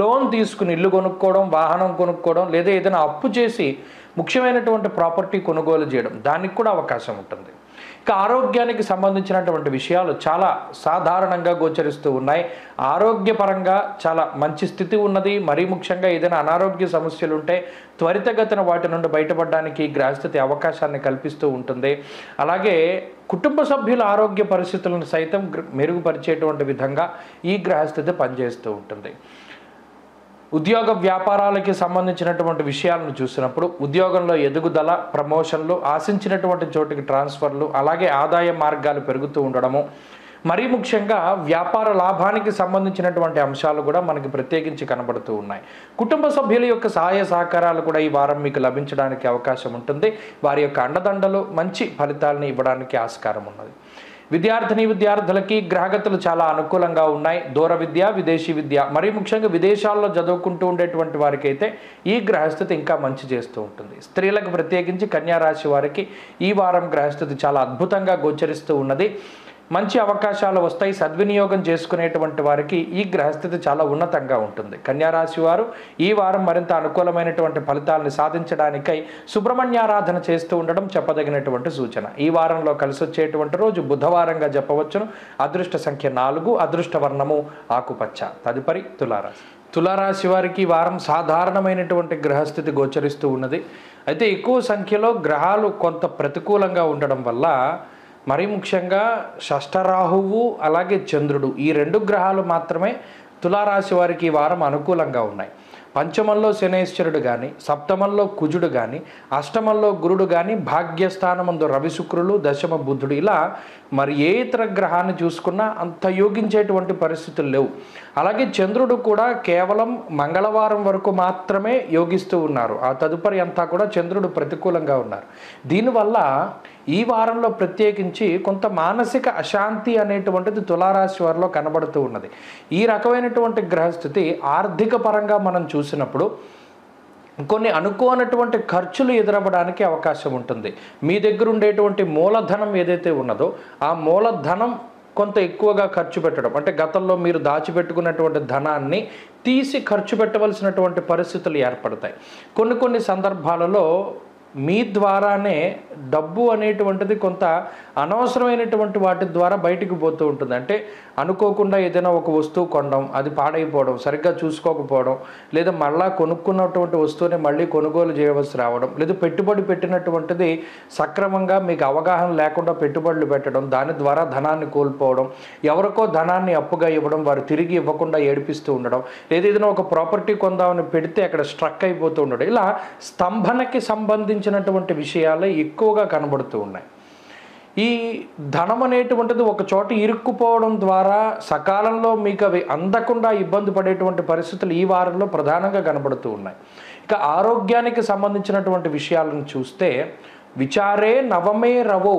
లోన్ తీసుకుని ఇల్లు కొనుక్కోవడం, వాహనం కొనుక్కోవడం, లేదా ఏదైనా అప్పు చేసి ముఖ్యమైనటువంటి ప్రాపర్టీ కొనుగోలు చేయడం, దానికి కూడా అవకాశం ఉంటుంది. ఇక ఆరోగ్యానికి సంబంధించినటువంటి విషయాలు చాలా సాధారణంగా గోచరిస్తూ ఉన్నాయి. ఆరోగ్యపరంగా చాలా మంచి స్థితి ఉన్నది. మరీ ముఖ్యంగా ఏదైనా అనారోగ్య సమస్యలు ఉంటే త్వరితగతిన వాటి నుండి బయటపడడానికి గ్రహస్థితి అవకాశాన్ని కల్పిస్తూ ఉంటుంది. అలాగే కుటుంబ సభ్యుల ఆరోగ్య పరిస్థితులను సైతం మెరుగుపరిచేటువంటి విధంగా ఈ గ్రహస్థితి పనిచేస్తూ ఉంటుంది. ఉద్యోగ వ్యాపారాలకి సంబంధించినటువంటి విషయాలను చూసినప్పుడు ఉద్యోగంలో ఎదుగుదల, ప్రమోషన్లు, ఆశించినటువంటి చోటికి ట్రాన్స్ఫర్లు, అలాగే ఆదాయ మార్గాలు పెరుగుతూ ఉండడము, మరీ ముఖ్యంగా వ్యాపార లాభానికి సంబంధించినటువంటి అంశాలు కూడా మనకి ప్రత్యేకించి కనబడుతూ ఉన్నాయి. కుటుంబ సభ్యుల యొక్క సహాయ సహకారాలు కూడా ఈ వారం మీకు లభించడానికి అవకాశం ఉంటుంది. వారి యొక్క అండదండలు మంచి ఫలితాలను ఇవ్వడానికి ఆస్కారం ఉన్నది. విద్యార్థులకి గ్రహగతులు చాలా అనుకూలంగా ఉన్నాయి. దూర విద్య, విదేశీ విద్య, మరీ ముఖ్యంగా విదేశాల్లో చదువుకుంటూ ఉండేటువంటి వారికి అయితే ఈ గ్రహస్థితి ఇంకా మంచి చేస్తూ ఉంటుంది. స్త్రీలకు ప్రత్యేకించి కన్యా రాశి వారికి ఈ వారం గ్రహస్థితి చాలా అద్భుతంగా గోచరిస్తూ ఉన్నది. మంచి అవకాశాలు వస్తాయి. సద్వినియోగం చేసుకునేటువంటి వారికి ఈ గ్రహస్థితి చాలా ఉన్నతంగా ఉంటుంది. కన్యారాశి వారు ఈ వారం మరింత అనుకూలమైనటువంటి ఫలితాలను సాధించడానికై సుబ్రహ్మణ్యారాధన చేస్తూ ఉండడం చెప్పదగినటువంటి సూచన. ఈ వారంలో కలిసి వచ్చేటువంటి రోజు బుధవారంగా చెప్పవచ్చును. అదృష్ట సంఖ్య 4, అదృష్ట వర్ణము ఆకుపచ్చ. తదుపరి తులారాశి వారికి ఈ వారం సాధారణమైనటువంటి గ్రహస్థితి గోచరిస్తూ ఉన్నది. అయితే ఎక్కువ సంఖ్యలో గ్రహాలు కొంత ప్రతికూలంగా ఉండడం వల్ల, మరీ ముఖ్యంగా షష్ఠరాహువు అలాగే చంద్రుడు, ఈ 2 గ్రహాలు మాత్రమే తులారాశి వారికి ఈ వారం అనుకూలంగా ఉన్నాయి. పంచమంలో శనేశ్వరుడు కానీ, సప్తమంలో కుజుడు కానీ, అష్టమంలో గురుడు కానీ, భాగ్యస్థానమందు రవి శుక్రులు, దశమ బుధుడు, ఇలా మరి ఏ ఇతర గ్రహాన్ని చూసుకున్నా అంత యోగించేటువంటి పరిస్థితులు లేవు. అలాగే చంద్రుడు కూడా కేవలం మంగళవారం వరకు మాత్రమే యోగిస్తూ ఉన్నారు. ఆ తదుపరి అంతా కూడా చంద్రుడు ప్రతికూలంగా ఉన్నారు. దీనివల్ల ఈ వారంలో ప్రత్యేకించి కొంత మానసిక అశాంతి అనేటువంటిది తులారాశి వారిలో కనబడుతూ ఉన్నది. ఈ రకమైనటువంటి గ్రహస్థితి ఆర్థిక పరంగా మనం చూసినప్పుడు కొన్ని అనుకోనటువంటి ఖర్చులు ఎదురవ్వడానికి అవకాశం ఉంటుంది. మీ దగ్గర ఉండేటువంటి మూలధనం ఏదైతే ఉన్నదో ఆ మూలధనం కొంత ఎక్కువగా ఖర్చు పెట్టడం, అంటే గతంలో మీరు దాచిపెట్టుకున్నటువంటి ధనాన్ని తీసి ఖర్చు పెట్టవలసినటువంటి పరిస్థితులు ఏర్పడతాయి. కొన్ని సందర్భాలలో మీ ద్వారానే డబ్బు అనేటువంటిది కొంత అనవసరమైనటువంటి వాటి ద్వారా బయటికి పోతూ ఉంటుంది. అంటే అనుకోకుండా ఏదైనా ఒక వస్తువు కొనడం, అది పాడైపోవడం, సరిగ్గా చూసుకోకపోవడం, లేదా మళ్ళా కొనుక్కున్నటువంటి వస్తువుని మళ్ళీ కొనుగోలు చేయవలసి రావడం, లేదా పెట్టుబడి పెట్టినటువంటిది సక్రమంగా మీకు అవగాహన లేకుండా పెట్టుబడులు పెట్టడం, దాని ద్వారా ధనాన్ని కోల్పోవడం, ఎవరికో ధనాన్ని అప్పుగా ఇవ్వడం, వారు తిరిగి ఇవ్వకుండా ఏడిపిస్తూ ఉండడం, లేదా ఏదైనా ఒక ప్రాపర్టీ కొందామని పెడితే అక్కడ స్ట్రక్ అయిపోతూ ఉండడం, ఇలా స్తంభనకి సంబంధించినటువంటి విషయాలే ఎక్కువగా కనబడుతూ ఉన్నాయి. ఈ ధనం అనేటువంటిది ఒక చోట ఇరుక్కుపోవడం ద్వారా సకాలంలో మీకు అవి అందకుండా ఇబ్బంది పడేటువంటి పరిస్థితులు ఈ వారంలో ప్రధానంగా కనబడుతూ ఉన్నాయి. ఇక ఆరోగ్యానికి సంబంధించినటువంటి విషయాలను చూస్తే విచారే నవమే రవో,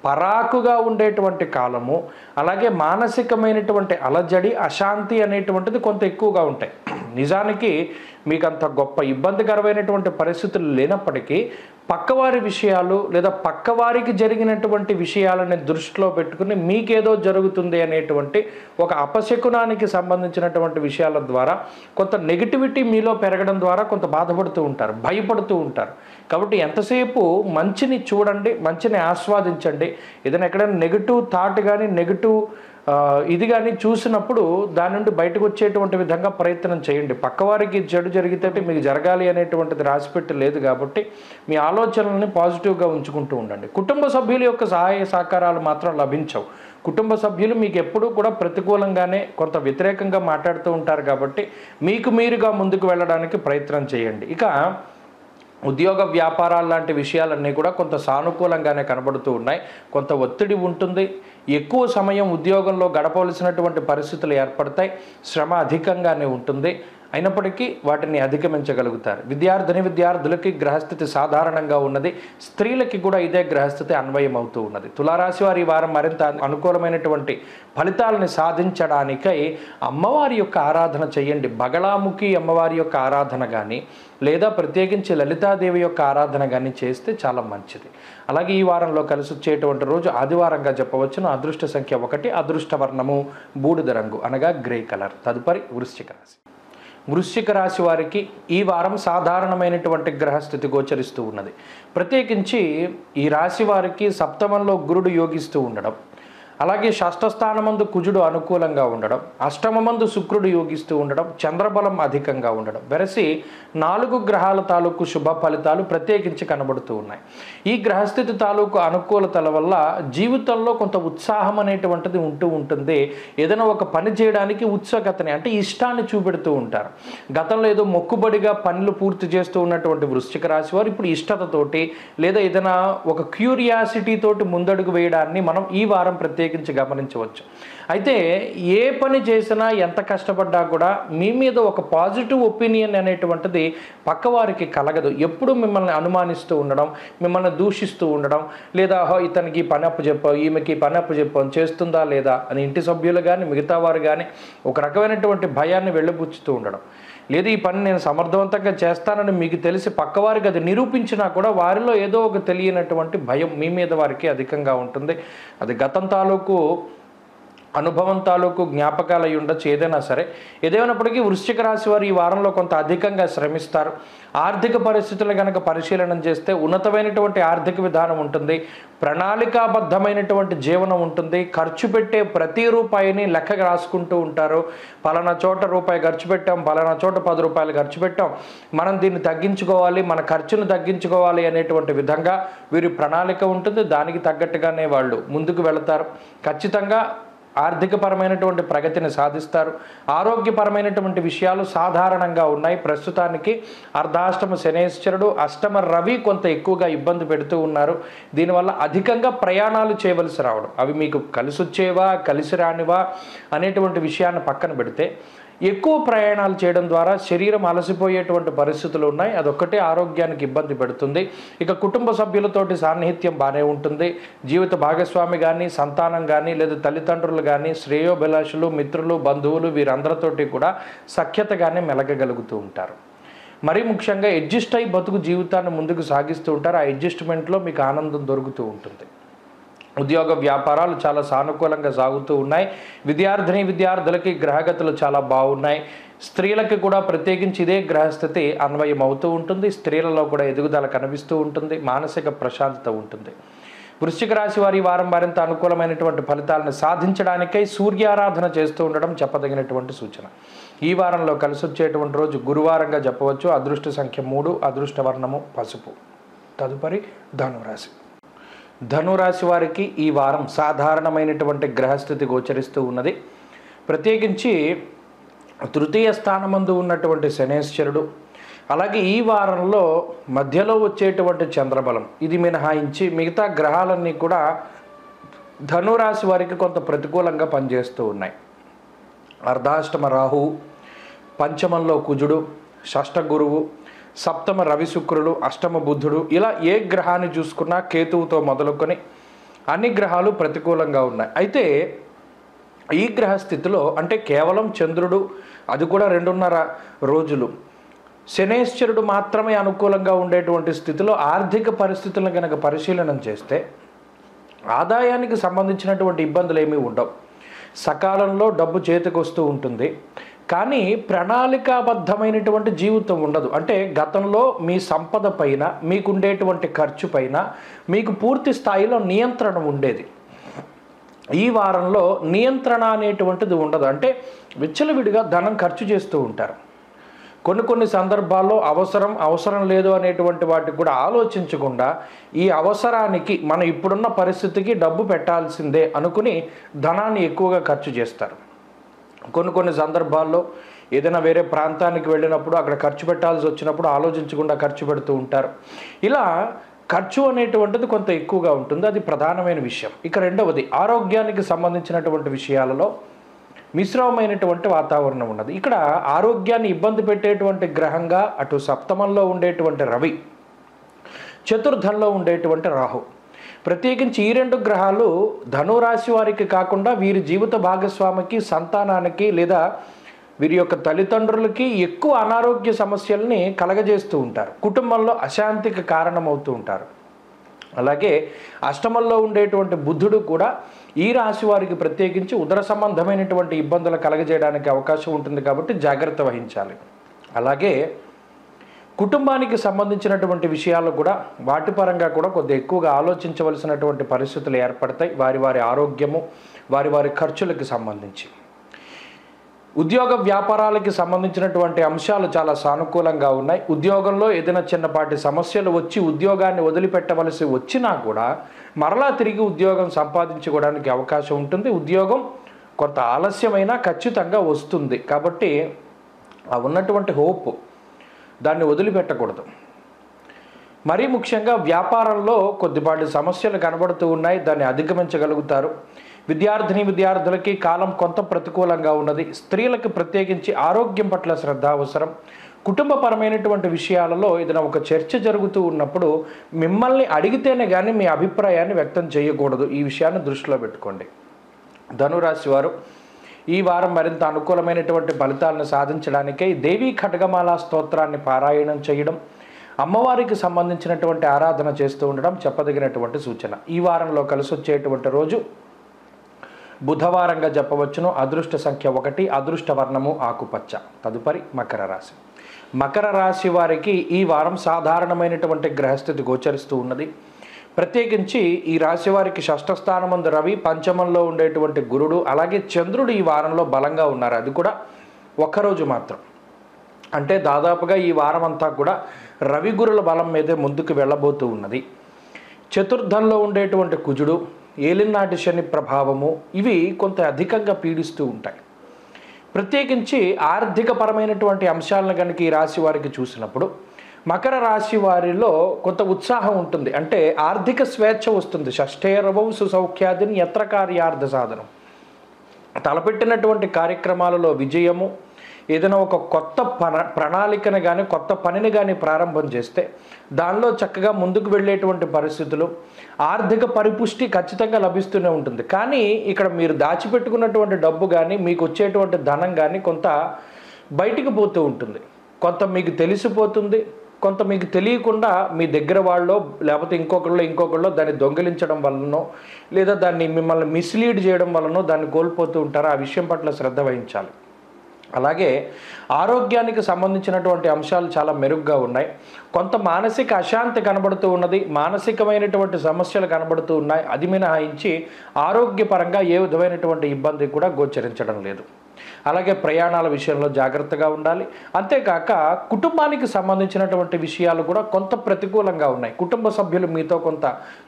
పరాకుగా ఉండేటువంటి కాలము, అలాగే మానసికమైనటువంటి అలజడి, అశాంతి అనేటువంటిది కొంత ఎక్కువగా ఉంటాయి. నిజానికి మీకు అంత గొప్ప ఇబ్బందికరమైనటువంటి పరిస్థితులు లేనప్పటికీ పక్కవారి విషయాలు లేదా పక్కవారికి జరిగినటువంటి విషయాలని దృష్టిలో పెట్టుకుని మీకేదో జరుగుతుంది అనేటువంటి ఒక అపశకునానికి సంబంధించినటువంటి విషయాల ద్వారా కొంత నెగిటివిటీ మీలో పెరగడం ద్వారా కొంత బాధపడుతూ ఉంటారు, భయపడుతూ ఉంటారు. కాబట్టి ఎంతసేపు మంచిని చూడండి, మంచిని ఆస్వాదించండి. ఏదైనా ఎక్కడైనా నెగిటివ్ థాట్ కానీ నెగిటివ్ ఇది కానీ చూసినప్పుడు దాని నుండి బయటకు వచ్చేటువంటి విధంగా ప్రయత్నం చేయండి. పక్కవారికి చెడు జరిగితే మీకు జరగాలి అనేటువంటిది రాసిపెట్టి లేదు కాబట్టి మీ ఆలోచనల్ని పాజిటివ్గా ఉంచుకుంటూ ఉండండి. కుటుంబ సభ్యుల యొక్క సహాయ సహకారాలు మాత్రం లభించవు. కుటుంబ సభ్యులు మీకు ఎప్పుడూ కూడా ప్రతికూలంగానే కొంత వ్యతిరేకంగా మాట్లాడుతూ ఉంటారు కాబట్టి మీకు మీరుగా ముందుకు వెళ్ళడానికి ప్రయత్నం చేయండి. ఇక ఉద్యోగ వ్యాపారాలు లాంటి విషయాలన్నీ కూడా కొంత సానుకూలంగానే కనబడుతూ ఉన్నాయి. కొంత ఒత్తిడి ఉంటుంది, ఎక్కువ సమయం ఉద్యోగంలో గడపవలసినటువంటి పరిస్థితులు ఏర్పడతాయి, శ్రమ అధికంగానే ఉంటుంది. అయినప్పటికీ వాటిని అధిగమించగలుగుతారు. విద్యార్థులకి గ్రహస్థితి సాధారణంగా ఉన్నది. స్త్రీలకి కూడా ఇదే గ్రహస్థితి అన్వయం అవుతూ ఉన్నది. తులారాశి వారి ఈ వారం మరింత అనుకూలమైనటువంటి ఫలితాలని సాధించడానికై అమ్మవారి యొక్క ఆరాధన చేయండి. బగళాముఖి అమ్మవారి యొక్క ఆరాధన కానీ లేదా ప్రత్యేకించి లలితాదేవి యొక్క ఆరాధన కానీ చేస్తే చాలా మంచిది. అలాగే ఈ వారంలో కలిసి వచ్చేటువంటి రోజు ఆదివారంగా చెప్పవచ్చును. అదృష్ట సంఖ్య 1, అదృష్ట వర్ణము బూడిద రంగు అనగా గ్రే కలర్. తదుపరి వృశ్చిక రాశి. వృశ్చిక రాశి వారికి ఈ వారం సాధారణమైనటువంటి గ్రహస్థితి గోచరిస్తూ ఉన్నది. ప్రత్యేకించి ఈ రాశి వారికి సప్తమంలో గురుడు యోగిస్తూ ఉండడం, అలాగే షష్ఠస్థానమందు కుజుడు అనుకూలంగా ఉండడం, అష్టమమందు శుక్రుడు యోగిస్తూ ఉండడం, చంద్రబలం అధికంగా ఉండడం వెరసి 4 గ్రహాల తాలూకు శుభ ఫలితాలు ప్రత్యేకించి కనబడుతూ ఉన్నాయి. ఈ గ్రహస్థితి తాలూకు అనుకూలతల వల్ల జీవితంలో కొంత ఉత్సాహం అనేటువంటిది ఉంటూ ఉంటుంది. ఏదైనా ఒక పని చేయడానికి ఉత్సుకతని అంటే ఇష్టాన్ని చూపెడుతూ ఉంటారు. గతంలో ఏదో మొక్కుబడిగా పనులు పూర్తి చేస్తూ ఉన్నటువంటి వృశ్చిక రాశి వారు ఇప్పుడు ఇష్టతతోటి లేదా ఏదైనా ఒక క్యూరియాసిటీ తోటి ముందడుగు వేయడాన్ని మనం ఈ వారం ప్రత్యేకించి గమనించవచ్చు. అయితే ఏ పని చేసినా ఎంత కష్టపడ్డా కూడా మీ మీద ఒక పాజిటివ్ ఒపీనియన్ అనేటువంటిది పక్కవారికి కలగదు. ఎప్పుడు మిమ్మల్ని అనుమానిస్తూ ఉండడం, మిమ్మల్ని దూషిస్తూ ఉండడం, లేదా ఇతనికి పని అప్పు చెప్పావు, ఈమెకి పని అప్పు చెప్పావు, చేస్తుందా లేదా అని ఇంటి సభ్యులు కానీ మిగతా వారు కానీ ఒక రకమైనటువంటి భయాన్ని వెళ్ళబుచ్చుతూ ఉండడం, లేదు ఈ పని నేను సమర్థవంతంగా చేస్తానని మీకు తెలిసి పక్కవారికి అది నిరూపించినా కూడా వారిలో ఏదో ఒక తెలియనటువంటి భయం మీ మీద వారికి అధికంగా ఉంటుంది. అది గతం తాలూకు అనుభవం తాలూకు జ్ఞాపకాలు అయి ఉండొచ్చు. ఏదైనా సరే ఏదేమైనప్పటికీ వృశ్చిక రాశి వారు ఈ వారంలో కొంత అధికంగా శ్రమిస్తారు. ఆర్థిక పరిస్థితులు కనుక పరిశీలన చేస్తే ఉన్నతమైనటువంటి ఆర్థిక విధానం ఉంటుంది, ప్రణాళికాబద్ధమైనటువంటి జీవనం ఉంటుంది. ఖర్చు పెట్టే ప్రతి రూపాయిని లెక్కగా రాసుకుంటూ ఉంటారు. పలానా చోట రూపాయి ఖర్చు పెట్టాం, పలానా చోట 10 రూపాయలు ఖర్చు పెట్టాం, మనం దీన్ని తగ్గించుకోవాలి, మన ఖర్చును తగ్గించుకోవాలి అనేటువంటి విధంగా వీరి ప్రణాళిక ఉంటుంది. దానికి తగ్గట్టుగానే వాళ్ళు ముందుకు వెళతారు. ఖచ్చితంగా ఆర్థికపరమైనటువంటి ప్రగతిని సాధిస్తారు. ఆరోగ్యపరమైనటువంటి విషయాలు సాధారణంగా ఉన్నాయి. ప్రస్తుతానికి అర్ధాష్టమ శనేశ్వరుడు, అష్టమ రవి కొంత ఎక్కువగా ఇబ్బంది పెడుతూ ఉన్నారు. దీనివల్ల అధికంగా ప్రయాణాలు చేయవలసి రావడం, అవి మీకు కలిసి వచ్చేవా కలిసి రానివా అనేటువంటి విషయాన్ని పక్కన పెడితే ఎక్కువ ప్రయాణాలు చేయడం ద్వారా శరీరం అలసిపోయేటువంటి పరిస్థితులు ఉన్నాయి. అదొక్కటే ఆరోగ్యానికి ఇబ్బంది పెడుతుంది. ఇక కుటుంబ సభ్యులతోటి సాన్నిహిత్యం బాగానే ఉంటుంది. జీవిత భాగస్వామి కానీ, సంతానం కానీ, లేదా తల్లిదండ్రులు కానీ, శ్రేయోభిలాషులు, మిత్రులు, బంధువులు వీరందరితోటి కూడా సఖ్యతగానే మెలగగలుగుతూ ఉంటారు. మరీ ముఖ్యంగా అడ్జస్ట్ అయి బతుకు జీవితాన్ని ముందుకు సాగిస్తూ ఉంటారు. ఆ అడ్జస్ట్మెంట్లో మీకు ఆనందం దొరుకుతూ ఉంటుంది. ఉద్యోగ వ్యాపారాలు చాలా సానుకూలంగా సాగుతూ ఉన్నాయి. విద్యార్థులకి గ్రహగతులు చాలా బాగున్నాయి. స్త్రీలకి కూడా ప్రత్యేకించి ఇదే గ్రహస్థితి అన్వయం అవుతూ ఉంటుంది. స్త్రీలలో కూడా ఎదుగుదల కనిపిస్తూ ఉంటుంది. మానసిక ప్రశాంతత ఉంటుంది. వృశ్చిక రాశి వారి వారం మరింత అనుకూలమైనటువంటి ఫలితాలను సాధించడానికై సూర్యారాధన చేస్తూ ఉండడం చెప్పదగినటువంటి సూచన. ఈ వారంలో కలిసి వచ్చేటువంటి రోజు గురువారంగా చెప్పవచ్చు. అదృష్ట సంఖ్య 3, అదృష్ట వర్ణము పసుపు. తదుపరి ధనురాశి. ధనురాశి వారికి ఈ వారం సాధారణమైనటువంటి గ్రహస్థితి గోచరిస్తూ ఉన్నది. ప్రత్యేకించి తృతీయ స్థానమందు ఉన్నటువంటి శనేశ్వరుడు, అలాగే ఈ వారంలో మధ్యలో వచ్చేటువంటి చంద్రబలం ఇది మినహాయించి మిగతా గ్రహాలన్నీ కూడా ధనురాశి వారికి కొంత ప్రతికూలంగా పనిచేస్తూ ఉన్నాయి. అర్ధాష్టమ రాహువు, పంచమంలో కుజుడు, షష్ఠ గురువు, సప్తమ రవి శుక్రులు, అష్టమ బుద్ధుడు, ఇలా ఏ గ్రహాన్ని చూసుకున్నా కేతువుతో మొదలుకొని అన్ని గ్రహాలు ప్రతికూలంగా ఉన్నాయి. అయితే ఈ గ్రహస్థితిలో అంటే కేవలం చంద్రుడు, అది కూడా 2.5 రోజులు, శనేశ్వరుడు మాత్రమే అనుకూలంగా ఉండేటువంటి స్థితిలో ఆర్థిక పరిస్థితులను కనుక పరిశీలన చేస్తే ఆదాయానికి సంబంధించినటువంటి ఇబ్బందులు ఏమీ ఉండవు. సకాలంలో డబ్బు చేతికి వస్తూ ఉంటుంది. కానీ ప్రణాళికాబద్ధమైనటువంటి జీవితం ఉండదు. అంటే గతంలో మీ సంపద పైన, మీకుండేటువంటి ఖర్చు పైన మీకు పూర్తి స్థాయిలో నియంత్రణ ఉండేది. ఈ వారంలో నియంత్రణ అనేటువంటిది ఉండదు. అంటే విచ్చలవిడిగా ధనం ఖర్చు చేస్తూ ఉంటారు. కొన్ని సందర్భాల్లో అవసరం లేదు అనేటువంటి వాటికి కూడా ఆలోచించకుండా ఈ అవసరానికి మనం ఇప్పుడున్న పరిస్థితికి డబ్బు పెట్టాల్సిందే అనుకుని ధనాన్ని ఎక్కువగా ఖర్చు చేస్తారు. కొన్ని సందర్భాల్లో ఏదైనా వేరే ప్రాంతానికి వెళ్ళినప్పుడు అక్కడ ఖర్చు పెట్టాల్సి వచ్చినప్పుడు ఆలోచించకుండా ఖర్చు పెడుతూ ఉంటారు. ఇలా ఖర్చు అనేటువంటిది కొంత ఎక్కువగా ఉంటుంది. అది ప్రధానమైన విషయం. ఇక రెండవది ఆరోగ్యానికి సంబంధించినటువంటి విషయాలలో మిశ్రమమైనటువంటి వాతావరణం ఉన్నది. ఇక్కడ ఆరోగ్యాన్ని ఇబ్బంది పెట్టేటువంటి గ్రహంగా అటు సప్తమంలో ఉండేటువంటి రవి, చతుర్థంలో ఉండేటువంటి రాహు. ప్రత్యేకించి ఈ రెండు గ్రహాలు ధనురాశి వారికి కాకుండా వీరి జీవిత భాగస్వామికి, సంతానానికి లేదా వీరి యొక్క తల్లిదండ్రులకి ఎక్కువ అనారోగ్య సమస్యల్ని కలగజేస్తూ ఉంటారు. కుటుంబంలో అశాంతికి కారణమవుతూ ఉంటారు. అలాగే అష్టమంలో ఉండేటువంటి బుధుడు కూడా ఈ రాశి వారికి ప్రత్యేకించి ఉదర సంబంధమైనటువంటి ఇబ్బందులు కలగజేయడానికి అవకాశం ఉంటుంది కాబట్టి జాగ్రత్త వహించాలి. అలాగే కుటుంబానికి సంబంధించినటువంటి విషయాలు కూడా వాటి పరంగా కూడా కొద్దిగా ఎక్కువగా ఆలోచించవలసినటువంటి పరిస్థితులు ఏర్పడతాయి. వారి వారి ఆరోగ్యము, వారి వారి ఖర్చులకు సంబంధించి. ఉద్యోగ వ్యాపారాలకి సంబంధించినటువంటి అంశాలు చాలా సానుకూలంగా ఉన్నాయి. ఉద్యోగంలో ఏదైనా చిన్నపాటి సమస్యలు వచ్చి ఉద్యోగాన్ని వదిలిపెట్టవలసి వచ్చినా కూడా మరలా తిరిగి ఉద్యోగం సంపాదించుకోవడానికి అవకాశం ఉంటుంది. ఉద్యోగం కొంత ఆలస్యమైనా ఖచ్చితంగా వస్తుంది కాబట్టి ఆ ఉన్నటువంటి హోప్ దాన్ని వదిలిపెట్టకూడదు. మరీ ముఖ్యంగా వ్యాపారంలో కొద్దిపాటి సమస్యలు కనబడుతూ ఉన్నాయి, దాన్ని అధిగమించగలుగుతారు. విద్యార్థులకి కాలం కొంత ప్రతికూలంగా ఉన్నది. స్త్రీలకు ప్రత్యేకించి ఆరోగ్యం పట్ల శ్రద్ధ అవసరం. కుటుంబపరమైనటువంటి విషయాలలో ఏదైనా ఒక చర్చ జరుగుతూ ఉన్నప్పుడు మిమ్మల్ని అడిగితేనే కానీ మీ అభిప్రాయాన్ని వ్యక్తం చేయకూడదు. ఈ విషయాన్ని దృష్టిలో పెట్టుకోండి. ధనురాశి వారు ఈ వారం మరింత అనుకూలమైనటువంటి ఫలితాలను సాధించడానికై దేవీ ఖడ్గమాల స్తోత్రాన్ని పారాయణం చేయడం, అమ్మవారికి సంబంధించినటువంటి ఆరాధన చేస్తూ ఉండడం చెప్పదగినటువంటి సూచన. ఈ వారంలో కలిసి వచ్చేటువంటి రోజు బుధవారంగా చెప్పవచ్చును. అదృష్ట సంఖ్య 1, అదృష్ట వర్ణము ఆకుపచ్చ. తదుపరి మకర రాశి. మకర రాశి వారికి ఈ వారం సాధారణమైనటువంటి గ్రహస్థితి గోచరిస్తూ ఉన్నది. ప్రత్యేకించి ఈ రాశి వారికి షష్ఠ స్థానమందు రవి, పంచమంలో ఉండేటువంటి గురుడు, అలాగే చంద్రుడు ఈ వారంలో బలంగా ఉన్నారు. అది కూడా ఒక్కరోజు మాత్రం. అంటే దాదాపుగా ఈ వారం అంతా కూడా రవి గురుల బలం మీదే ముందుకు వెళ్ళబోతూ ఉన్నది. చతుర్థంలో ఉండేటువంటి కుజుడు, ఏలినాటి శని ప్రభావము ఇవి కొంత అధికంగా పీడిస్తూ ఉంటాయి. ప్రత్యేకించి ఆర్థిక పరమైనటువంటి అంశాలను కనుక ఈ రాశి వారికి చూసినప్పుడు మకర రాశి వారిలో కొంత ఉత్సాహం ఉంటుంది. అంటే ఆర్థిక స్వేచ్ఛ వస్తుంది. షష్ఠేరవౌ సుసౌఖ్యాదిని యత్ర కార్యార్థ సాధనం. తలపెట్టినటువంటి కార్యక్రమాలలో విజయము, ఏదైనా ఒక కొత్త ప్రణాళికను కానీ కొత్త పనిని కానీ ప్రారంభం చేస్తే దానిలో చక్కగా ముందుకు వెళ్ళేటువంటి పరిస్థితులు, ఆర్థిక పరిపుష్టి ఖచ్చితంగా లభిస్తూనే ఉంటుంది. కానీ ఇక్కడ మీరు దాచిపెట్టుకున్నటువంటి డబ్బు కానీ మీకు వచ్చేటువంటి ధనం కానీ కొంత బయటికి పోతూ ఉంటుంది. కొంత మీకు తెలిసిపోతుంది, కొంత మీకు తెలియకుండా మీ దగ్గర వాళ్ళో లేకపోతే ఇంకొకళ్ళు దాన్ని దొంగిలించడం వలనో లేదా దాన్ని మిమ్మల్ని మిస్లీడ్ చేయడం వలనో దాన్ని కోల్పోతూ ఉంటారు. ఆ విషయం పట్ల శ్రద్ధ వహించాలి. అలాగే ఆరోగ్యానికి సంబంధించినటువంటి అంశాలు చాలా మెరుగ్గా ఉన్నాయి. కొంత మానసిక అశాంతి కనబడుతూ ఉన్నది, మానసికమైనటువంటి సమస్యలు కనబడుతూ ఉన్నాయి. అది మినహాయించి ఆరోగ్యపరంగా ఏ విధమైనటువంటి ఇబ్బంది కూడా గోచరించడం లేదు. అలాగే ప్రయాణాల విషయంలో జాగ్రత్తగా ఉండాలి. అంతేకాక కుటుంబానికి సంబంధించినటువంటి విషయాలు కూడా కొంత ప్రతికూలంగా ఉన్నాయి. కుటుంబ సభ్యులు మీతో కొంత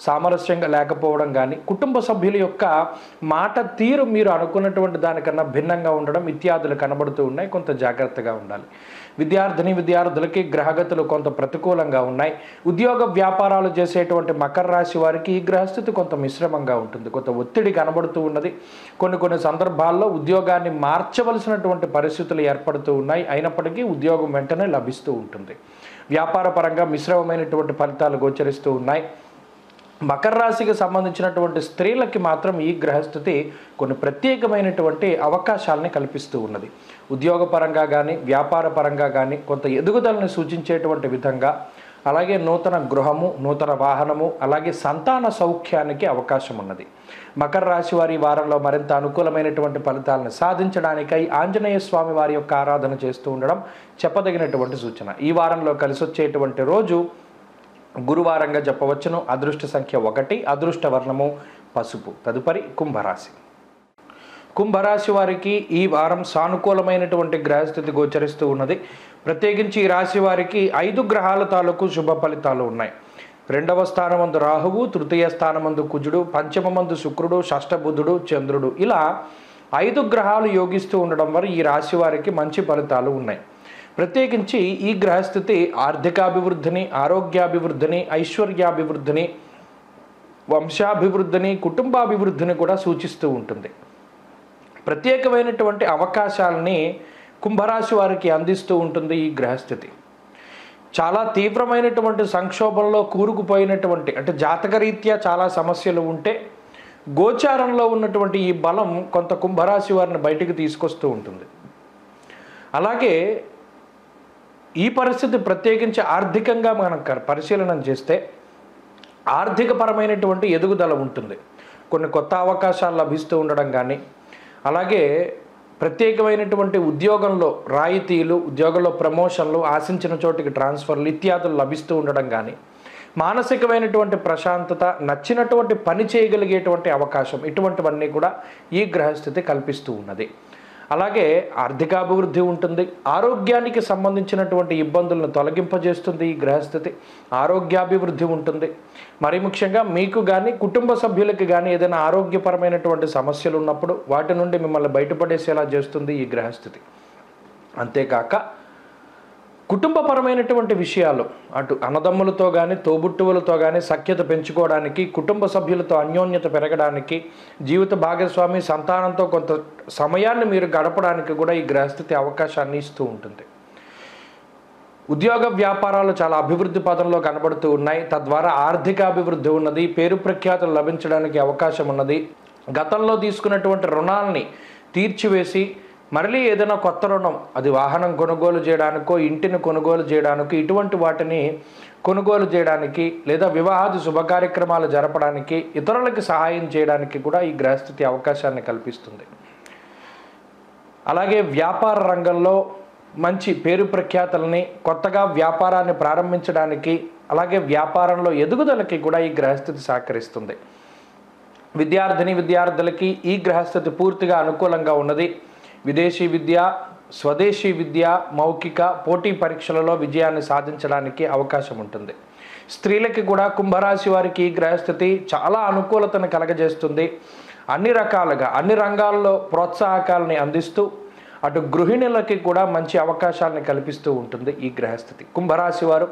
సామరస్యంగా లేకపోవడం కానీ, కుటుంబ సభ్యుల యొక్క మాట తీరు మీరు అనుకున్నటువంటి దానికన్నా భిన్నంగా ఉండడం ఇత్యాదులు కనబడుతూ ఉన్నాయి. కొంత జాగ్రత్తగా ఉండాలి. విద్యార్థులకి గ్రహగతులు కొంత ప్రతికూలంగా ఉన్నాయి. ఉద్యోగ వ్యాపారాలు చేసేటువంటి మకర రాశి వారికి ఈ గ్రహస్థితి కొంత మిశ్రమంగా ఉంటుంది. కొంత ఒత్తిడి కనబడుతూ ఉన్నది. కొన్ని సందర్భాల్లో ఉద్యోగాన్ని మార్చవలసినటువంటి పరిస్థితులు ఏర్పడుతూ ఉన్నాయి. అయినప్పటికీ ఉద్యోగం వెంటనే లభిస్తూ ఉంటుంది. వ్యాపార పరంగా మిశ్రమమైనటువంటి ఫలితాలు గోచరిస్తూ ఉన్నాయి. మకర రాశికి సంబంధించినటువంటి స్త్రీలకి మాత్రం ఈ గ్రహస్థితి కొన్ని ప్రత్యేకమైనటువంటి అవకాశాలని కల్పిస్తూ ఉన్నది. ఉద్యోగపరంగా కానీ వ్యాపార పరంగా కానీ కొంత ఎదుగుదలని సూచించేటువంటి విధంగా, అలాగే నూతన గృహము, నూతన వాహనము, అలాగే సంతాన సౌఖ్యానికి అవకాశం ఉన్నది. మకర రాశి వారి వారంలో మరింత అనుకూలమైనటువంటి ఫలితాలను సాధించడానికై ఆంజనేయ స్వామి వారి యొక్క ఆరాధన చేస్తూ ఉండడం చెప్పదగినటువంటి సూచన. ఈ వారంలో కలిసి వచ్చేటువంటి రోజు గురువారంగా చెప్పవచ్చును. అదృష్ట సంఖ్య 1, అదృష్ట వర్ణము పసుపు. తదుపరి కుంభరాశి. కుంభరాశి వారికి ఈ వారం సానుకూలమైనటువంటి గ్రహస్థితి గోచరిస్తూ ఉన్నది. ప్రత్యేకించి ఈ రాశి వారికి 5 గ్రహాల తాలూకు శుభ ఫలితాలు ఉన్నాయి. 2వ స్థానమందు రాహువు, 3వ స్థానమందు కుజుడు, పంచమమందు శుక్రుడు, షష్ఠ బుధుడు, చంద్రుడు, ఇలా 5 గ్రహాలు యోగిస్తూ ఉండడం వల్ల ఈ రాశి వారికి మంచి ఫలితాలు ఉన్నాయి. ప్రత్యేకించి ఈ గ్రహస్థితి ఆర్థికాభివృద్ధిని, ఆరోగ్యాభివృద్ధిని, ఐశ్వర్యాభివృద్ధిని, వంశాభివృద్ధిని, కుటుంబాభివృద్ధిని కూడా సూచిస్తూ ఉంటుంది. ప్రత్యేకమైనటువంటి అవకాశాలని కుంభరాశి వారికి అందిస్తూ ఉంటుంది ఈ గ్రహస్థితి. చాలా తీవ్రమైనటువంటి సంక్షోభంలో కూరుకుపోయినటువంటి, అంటే జాతకరీత్యా చాలా సమస్యలు ఉంటే గోచారంలో ఉన్నటువంటి ఈ బలం కొంత కుంభరాశి వారిని బయటికి తీసుకొస్తూ ఉంటుంది. అలాగే ఈ పరిస్థితి ప్రత్యేకించి ఆర్థికంగా మనం పరిశీలన చేస్తే ఆర్థికపరమైనటువంటి ఎదుగుదల ఉంటుంది. కొన్ని కొత్త అవకాశాలు లభిస్తూ ఉండడం కానీ, అలాగే ప్రత్యేకమైనటువంటి ఉద్యోగంలో రాయితీలు, ఉద్యోగంలో ప్రమోషన్లు, ఆశించిన చోటికి ట్రాన్స్ఫర్లు ఇత్యాదులు లభిస్తూ ఉండడం కానీ, మానసికమైనటువంటి ప్రశాంతత, నచ్చినటువంటి పని చేయగలిగేటువంటి అవకాశం, ఇటువంటివన్నీ కూడా ఈ గ్రహస్థితి కల్పిస్తూ ఉన్నది. అలాగే ఆర్థికాభివృద్ధి ఉంటుంది. ఆరోగ్యానికి సంబంధించినటువంటి ఇబ్బందులను తొలగింపజేస్తుంది ఈ గ్రహస్థితి. ఆరోగ్యాభివృద్ధి ఉంటుంది. మరి ముఖ్యంగా మీకు కానీ కుటుంబ సభ్యులకి కానీ ఏదైనా ఆరోగ్యపరమైనటువంటి సమస్యలు ఉన్నప్పుడు వాటి నుండి మిమ్మల్ని బయటపడేసేలా చేస్తుంది ఈ గ్రహస్థితి. అంతేకాక కుటుంబపరమైనటువంటి విషయాలు, అటు అన్నదమ్ములతో కానీ తోబుట్టువులతో కానీ సఖ్యత పెంచుకోవడానికి, కుటుంబ సభ్యులతో అన్యోన్యత పెరగడానికి, జీవిత భాగస్వామి సంతానంతో కొంత సమయాన్ని మీరు గడపడానికి కూడా ఈ గ్రహస్థితి అవకాశాన్ని ఇస్తూ ఉంటుంది. ఉద్యోగ వ్యాపారాలు చాలా అభివృద్ధి పదంలో కనబడుతూ ఉన్నాయి. తద్వారా ఆర్థిక అభివృద్ధి ఉన్నది. పేరు ప్రఖ్యాతులు లభించడానికి అవకాశం ఉన్నది. గతంలో తీసుకున్నటువంటి రుణాలని తీర్చివేసి మళ్ళీ ఏదైనా కొత్త రుణం, అది వాహనం కొనుగోలు చేయడానికో, ఇంటిని కొనుగోలు చేయడానికో, ఇటువంటి వాటిని కొనుగోలు చేయడానికి, లేదా వివాహాది శుభకార్యక్రమాలు జరపడానికి, ఇతరులకి సహాయం చేయడానికి కూడా ఈ గ్రహస్థితి అవకాశాన్ని కల్పిస్తుంది. అలాగే వ్యాపార రంగంలో మంచి పేరు ప్రఖ్యాతులని, కొత్తగా వ్యాపారాన్ని ప్రారంభించడానికి, అలాగే వ్యాపారంలో ఎదుగుదలకి కూడా ఈ గ్రహస్థితి సహకరిస్తుంది. విద్యార్థులకి ఈ గ్రహస్థితి పూర్తిగా అనుకూలంగా ఉన్నది. విదేశీ విద్య, స్వదేశీ విద్య, మౌఖిక పోటీ పరీక్షలలో విజయాన్ని సాధించడానికి అవకాశం ఉంటుంది. స్త్రీలకి కూడా కుంభరాశి వారికి ఈ గ్రహస్థితి చాలా అనుకూలతను కలగజేస్తుంది. అన్ని రకాలుగా అన్ని రంగాల్లో ప్రోత్సాహకాలని అందిస్తూ అటు గృహిణులకి కూడా మంచి అవకాశాలను కల్పిస్తూ ఉంటుంది ఈ గ్రహస్థితి. కుంభరాశి వారు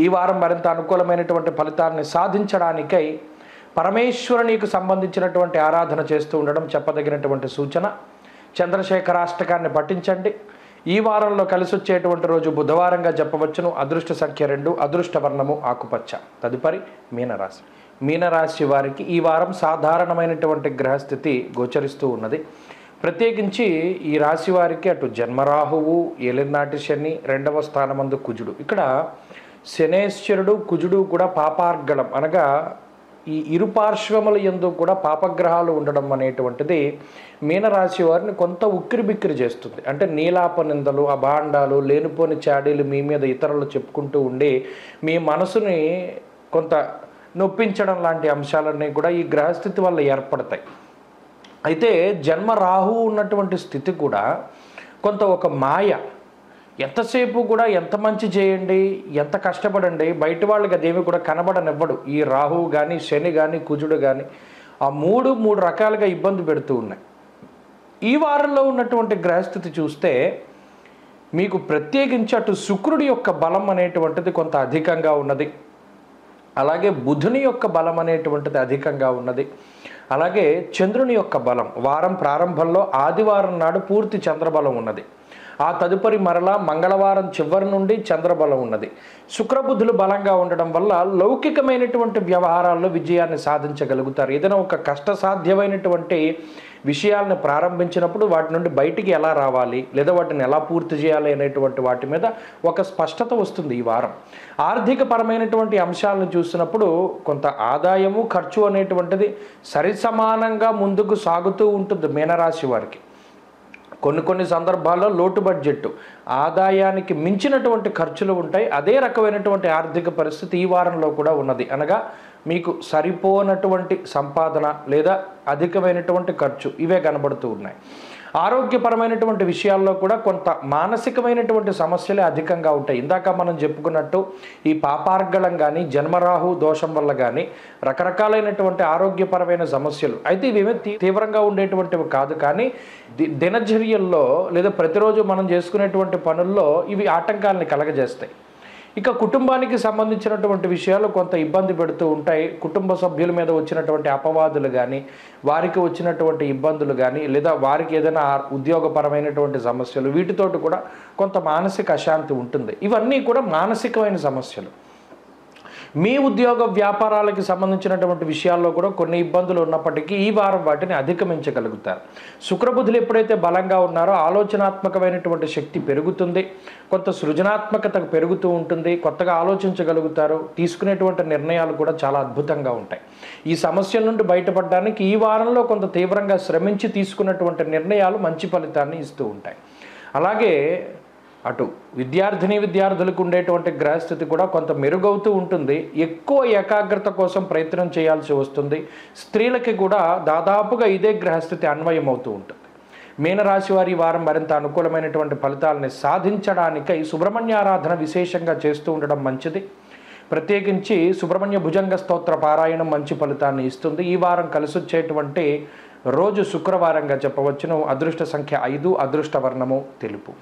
ఈ వారం మరింత అనుకూలమైనటువంటి ఫలితాన్ని సాధించడానికై పరమేశ్వరునికి సంబంధించినటువంటి ఆరాధన చేస్తూ ఉండడం చెప్పదగినటువంటి సూచన. చంద్రశేఖరాష్టకాన్ని పఠించండి. ఈ వారంలో కలిసి వచ్చేటువంటి రోజు బుధవారంగా చెప్పవచ్చును. అదృష్ట సంఖ్య 2, అదృష్ట వర్ణము ఆకుపచ్చ. తదుపరి మీనరాశి. మీనరాశి వారికి ఈ వారం సాధారణమైనటువంటి గ్రహస్థితి గోచరిస్తూ ఉన్నది. ప్రత్యేకించి ఈ రాశి వారికి అటు జన్మరాహువు, ఏలినాటి శని, 2వ స్థానమందు కుజుడు. ఇక్కడ శనేశ్వరుడు కుజుడు కూడా పాపార్గళం, అనగా ఈ ఇరుపార్శ్వముల యందు కూడా పాపగ్రహాలు ఉండడం అనేటువంటిది మీనరాశి వారిని కొంత ఉక్కిరిబిక్కిరి చేస్తుంది. అంటే నీలాప నిందలు, అభాండాలు, లేనిపోని చాడీలు మీ మీద ఇతరులు చెప్పుకుంటూ ఉండి మీ మనసుని కొంత నొప్పించడం లాంటి అంశాలన్నీ కూడా ఈ గ్రహస్థితి వల్ల ఏర్పడతాయి. అయితే జన్మ రాహువు ఉన్నటువంటి స్థితి కూడా కొంత ఒక మాయ. ఎంతసేపు కూడా ఎంత మంచి చేయండి, ఎంత కష్టపడండి, బయట వాళ్ళకి అదేమి కూడా కనబడనివ్వడు. ఈ రాహువు కానీ, శని కానీ, కుజుడు కానీ ఆ మూడు రకాలుగా ఇబ్బంది పెడుతూ ఉన్నాయి. ఈ వారంలో ఉన్నటువంటి గ్రహస్థితి చూస్తే మీకు ప్రత్యేకించి అటు శుక్రుడి యొక్క బలం అనేటువంటిది కొంత అధికంగా ఉన్నది. అలాగే బుధుని యొక్క బలం అనేటువంటిది అధికంగా ఉన్నది. అలాగే చంద్రుని యొక్క బలం వారం ప్రారంభంలో ఆదివారం నాడు పూర్తి చంద్రబలం ఉన్నది. ఆ తదుపరి మరలా మంగళవారం చివరి నుండి చంద్రబలం ఉన్నది. శుక్రబుధులు బలంగా ఉండడం వల్ల లౌకికమైనటువంటి వ్యవహారాల్లో విజయాన్ని సాధించగలుగుతారు. ఏదైనా ఒక కష్టసాధ్యమైనటువంటి విషయాలను ప్రారంభించినప్పుడు వాటి నుండి బయటికి ఎలా రావాలి, లేదా వాటిని ఎలా పూర్తి చేయాలి అనేటువంటి వాటి మీద ఒక స్పష్టత వస్తుంది ఈ వారం. ఆర్థిక పరమైనటువంటి అంశాలను చూసినప్పుడు కొంత ఆదాయము ఖర్చు అనేటువంటిది సరిసమానంగా ముందుకు సాగుతూ ఉంటుంది మీనరాశి వారికి. కొన్ని సందర్భాల్లో లోటు బడ్జెట్, ఆదాయానికి మించినటువంటి ఖర్చులు ఉంటాయి. అదే రకమైనటువంటి ఆర్థిక పరిస్థితి ఈ వారంలో కూడా ఉన్నది. అనగా మీకు సరిపోనటువంటి సంపాదన లేదా అధికమైనటువంటి ఖర్చు ఇవే కనబడుతూ ఉన్నాయి. ఆరోగ్యపరమైనటువంటి విషయాల్లో కూడా కొంత మానసికమైనటువంటి సమస్యలే అధికంగా ఉంటాయి. ఇందాక మనం చెప్పుకున్నట్టు ఈ పాపార్గళం కానీ, జన్మరాహు దోషం వల్ల కానీ రకరకాలైనటువంటి ఆరోగ్యపరమైన సమస్యలు. అయితే ఇవేమీ తీవ్రంగా ఉండేటువంటివి కాదు, కానీ దినచర్యల్లో లేదా ప్రతిరోజు మనం చేసుకునేటువంటి పనుల్లో ఇవి ఆటంకాలని కలగజేస్తాయి. ఇక కుటుంబానికి సంబంధించినటువంటి విషయాలు కొంత ఇబ్బంది పెడుతూ ఉంటాయి. కుటుంబ సభ్యుల మీద వచ్చినటువంటి అపవాదులు కానీ, వారికి వచ్చినటువంటి ఇబ్బందులు కానీ, లేదా వారికి ఏదైనా ఉద్యోగపరమైనటువంటి సమస్యలు, వీటితోటి కూడా కొంత మానసిక అశాంతి ఉంటుంది. ఇవన్నీ కూడా మానసికమైన సమస్యలు. మీ ఉద్యోగ వ్యాపారాలకి సంబంధించినటువంటి విషయాల్లో కూడా కొన్ని ఇబ్బందులు ఉన్నప్పటికీ ఈ వారం వాటిని అధిగమించగలుగుతారు. శుక్రబుధులు ఎప్పుడైతే బలంగా ఉన్నారో ఆలోచనాత్మకమైనటువంటి శక్తి పెరుగుతుంది, కొంత సృజనాత్మకత పెరుగుతూ ఉంటుంది, కొత్తగా ఆలోచించగలుగుతారు, తీసుకునేటువంటి నిర్ణయాలు కూడా చాలా అద్భుతంగా ఉంటాయి. ఈ సమస్యల నుండి బయటపడడానికి ఈ వారంలో కొంత తీవ్రంగా శ్రమించి తీసుకున్నటువంటి నిర్ణయాలు మంచి ఫలితాన్ని ఇస్తూ ఉంటాయి. అలాగే అటు విద్యార్థులకు ఉండేటువంటి గ్రహస్థితి కూడా కొంత మెరుగవుతూ ఉంటుంది. ఎక్కువ ఏకాగ్రత కోసం ప్రయత్నం చేయాల్సి వస్తుంది. స్త్రీలకి కూడా దాదాపుగా ఇదే గ్రహస్థితి అన్వయం అవుతూ ఉంటుంది. మీనరాశి వారి వారం మరింత అనుకూలమైనటువంటి ఫలితాలని సాధించడానికై సుబ్రహ్మణ్యారాధన విశేషంగా చేస్తూ ఉండడం మంచిది. ప్రత్యేకించి సుబ్రహ్మణ్య భుజంగ స్తోత్ర పారాయణం మంచి ఫలితాన్ని ఇస్తుంది. ఈ వారం కలిసొచ్చేటువంటి రోజు శుక్రవారంగా చెప్పవచ్చును. అదృష్ట సంఖ్య 5, అదృష్ట వర్ణము తెలుపు.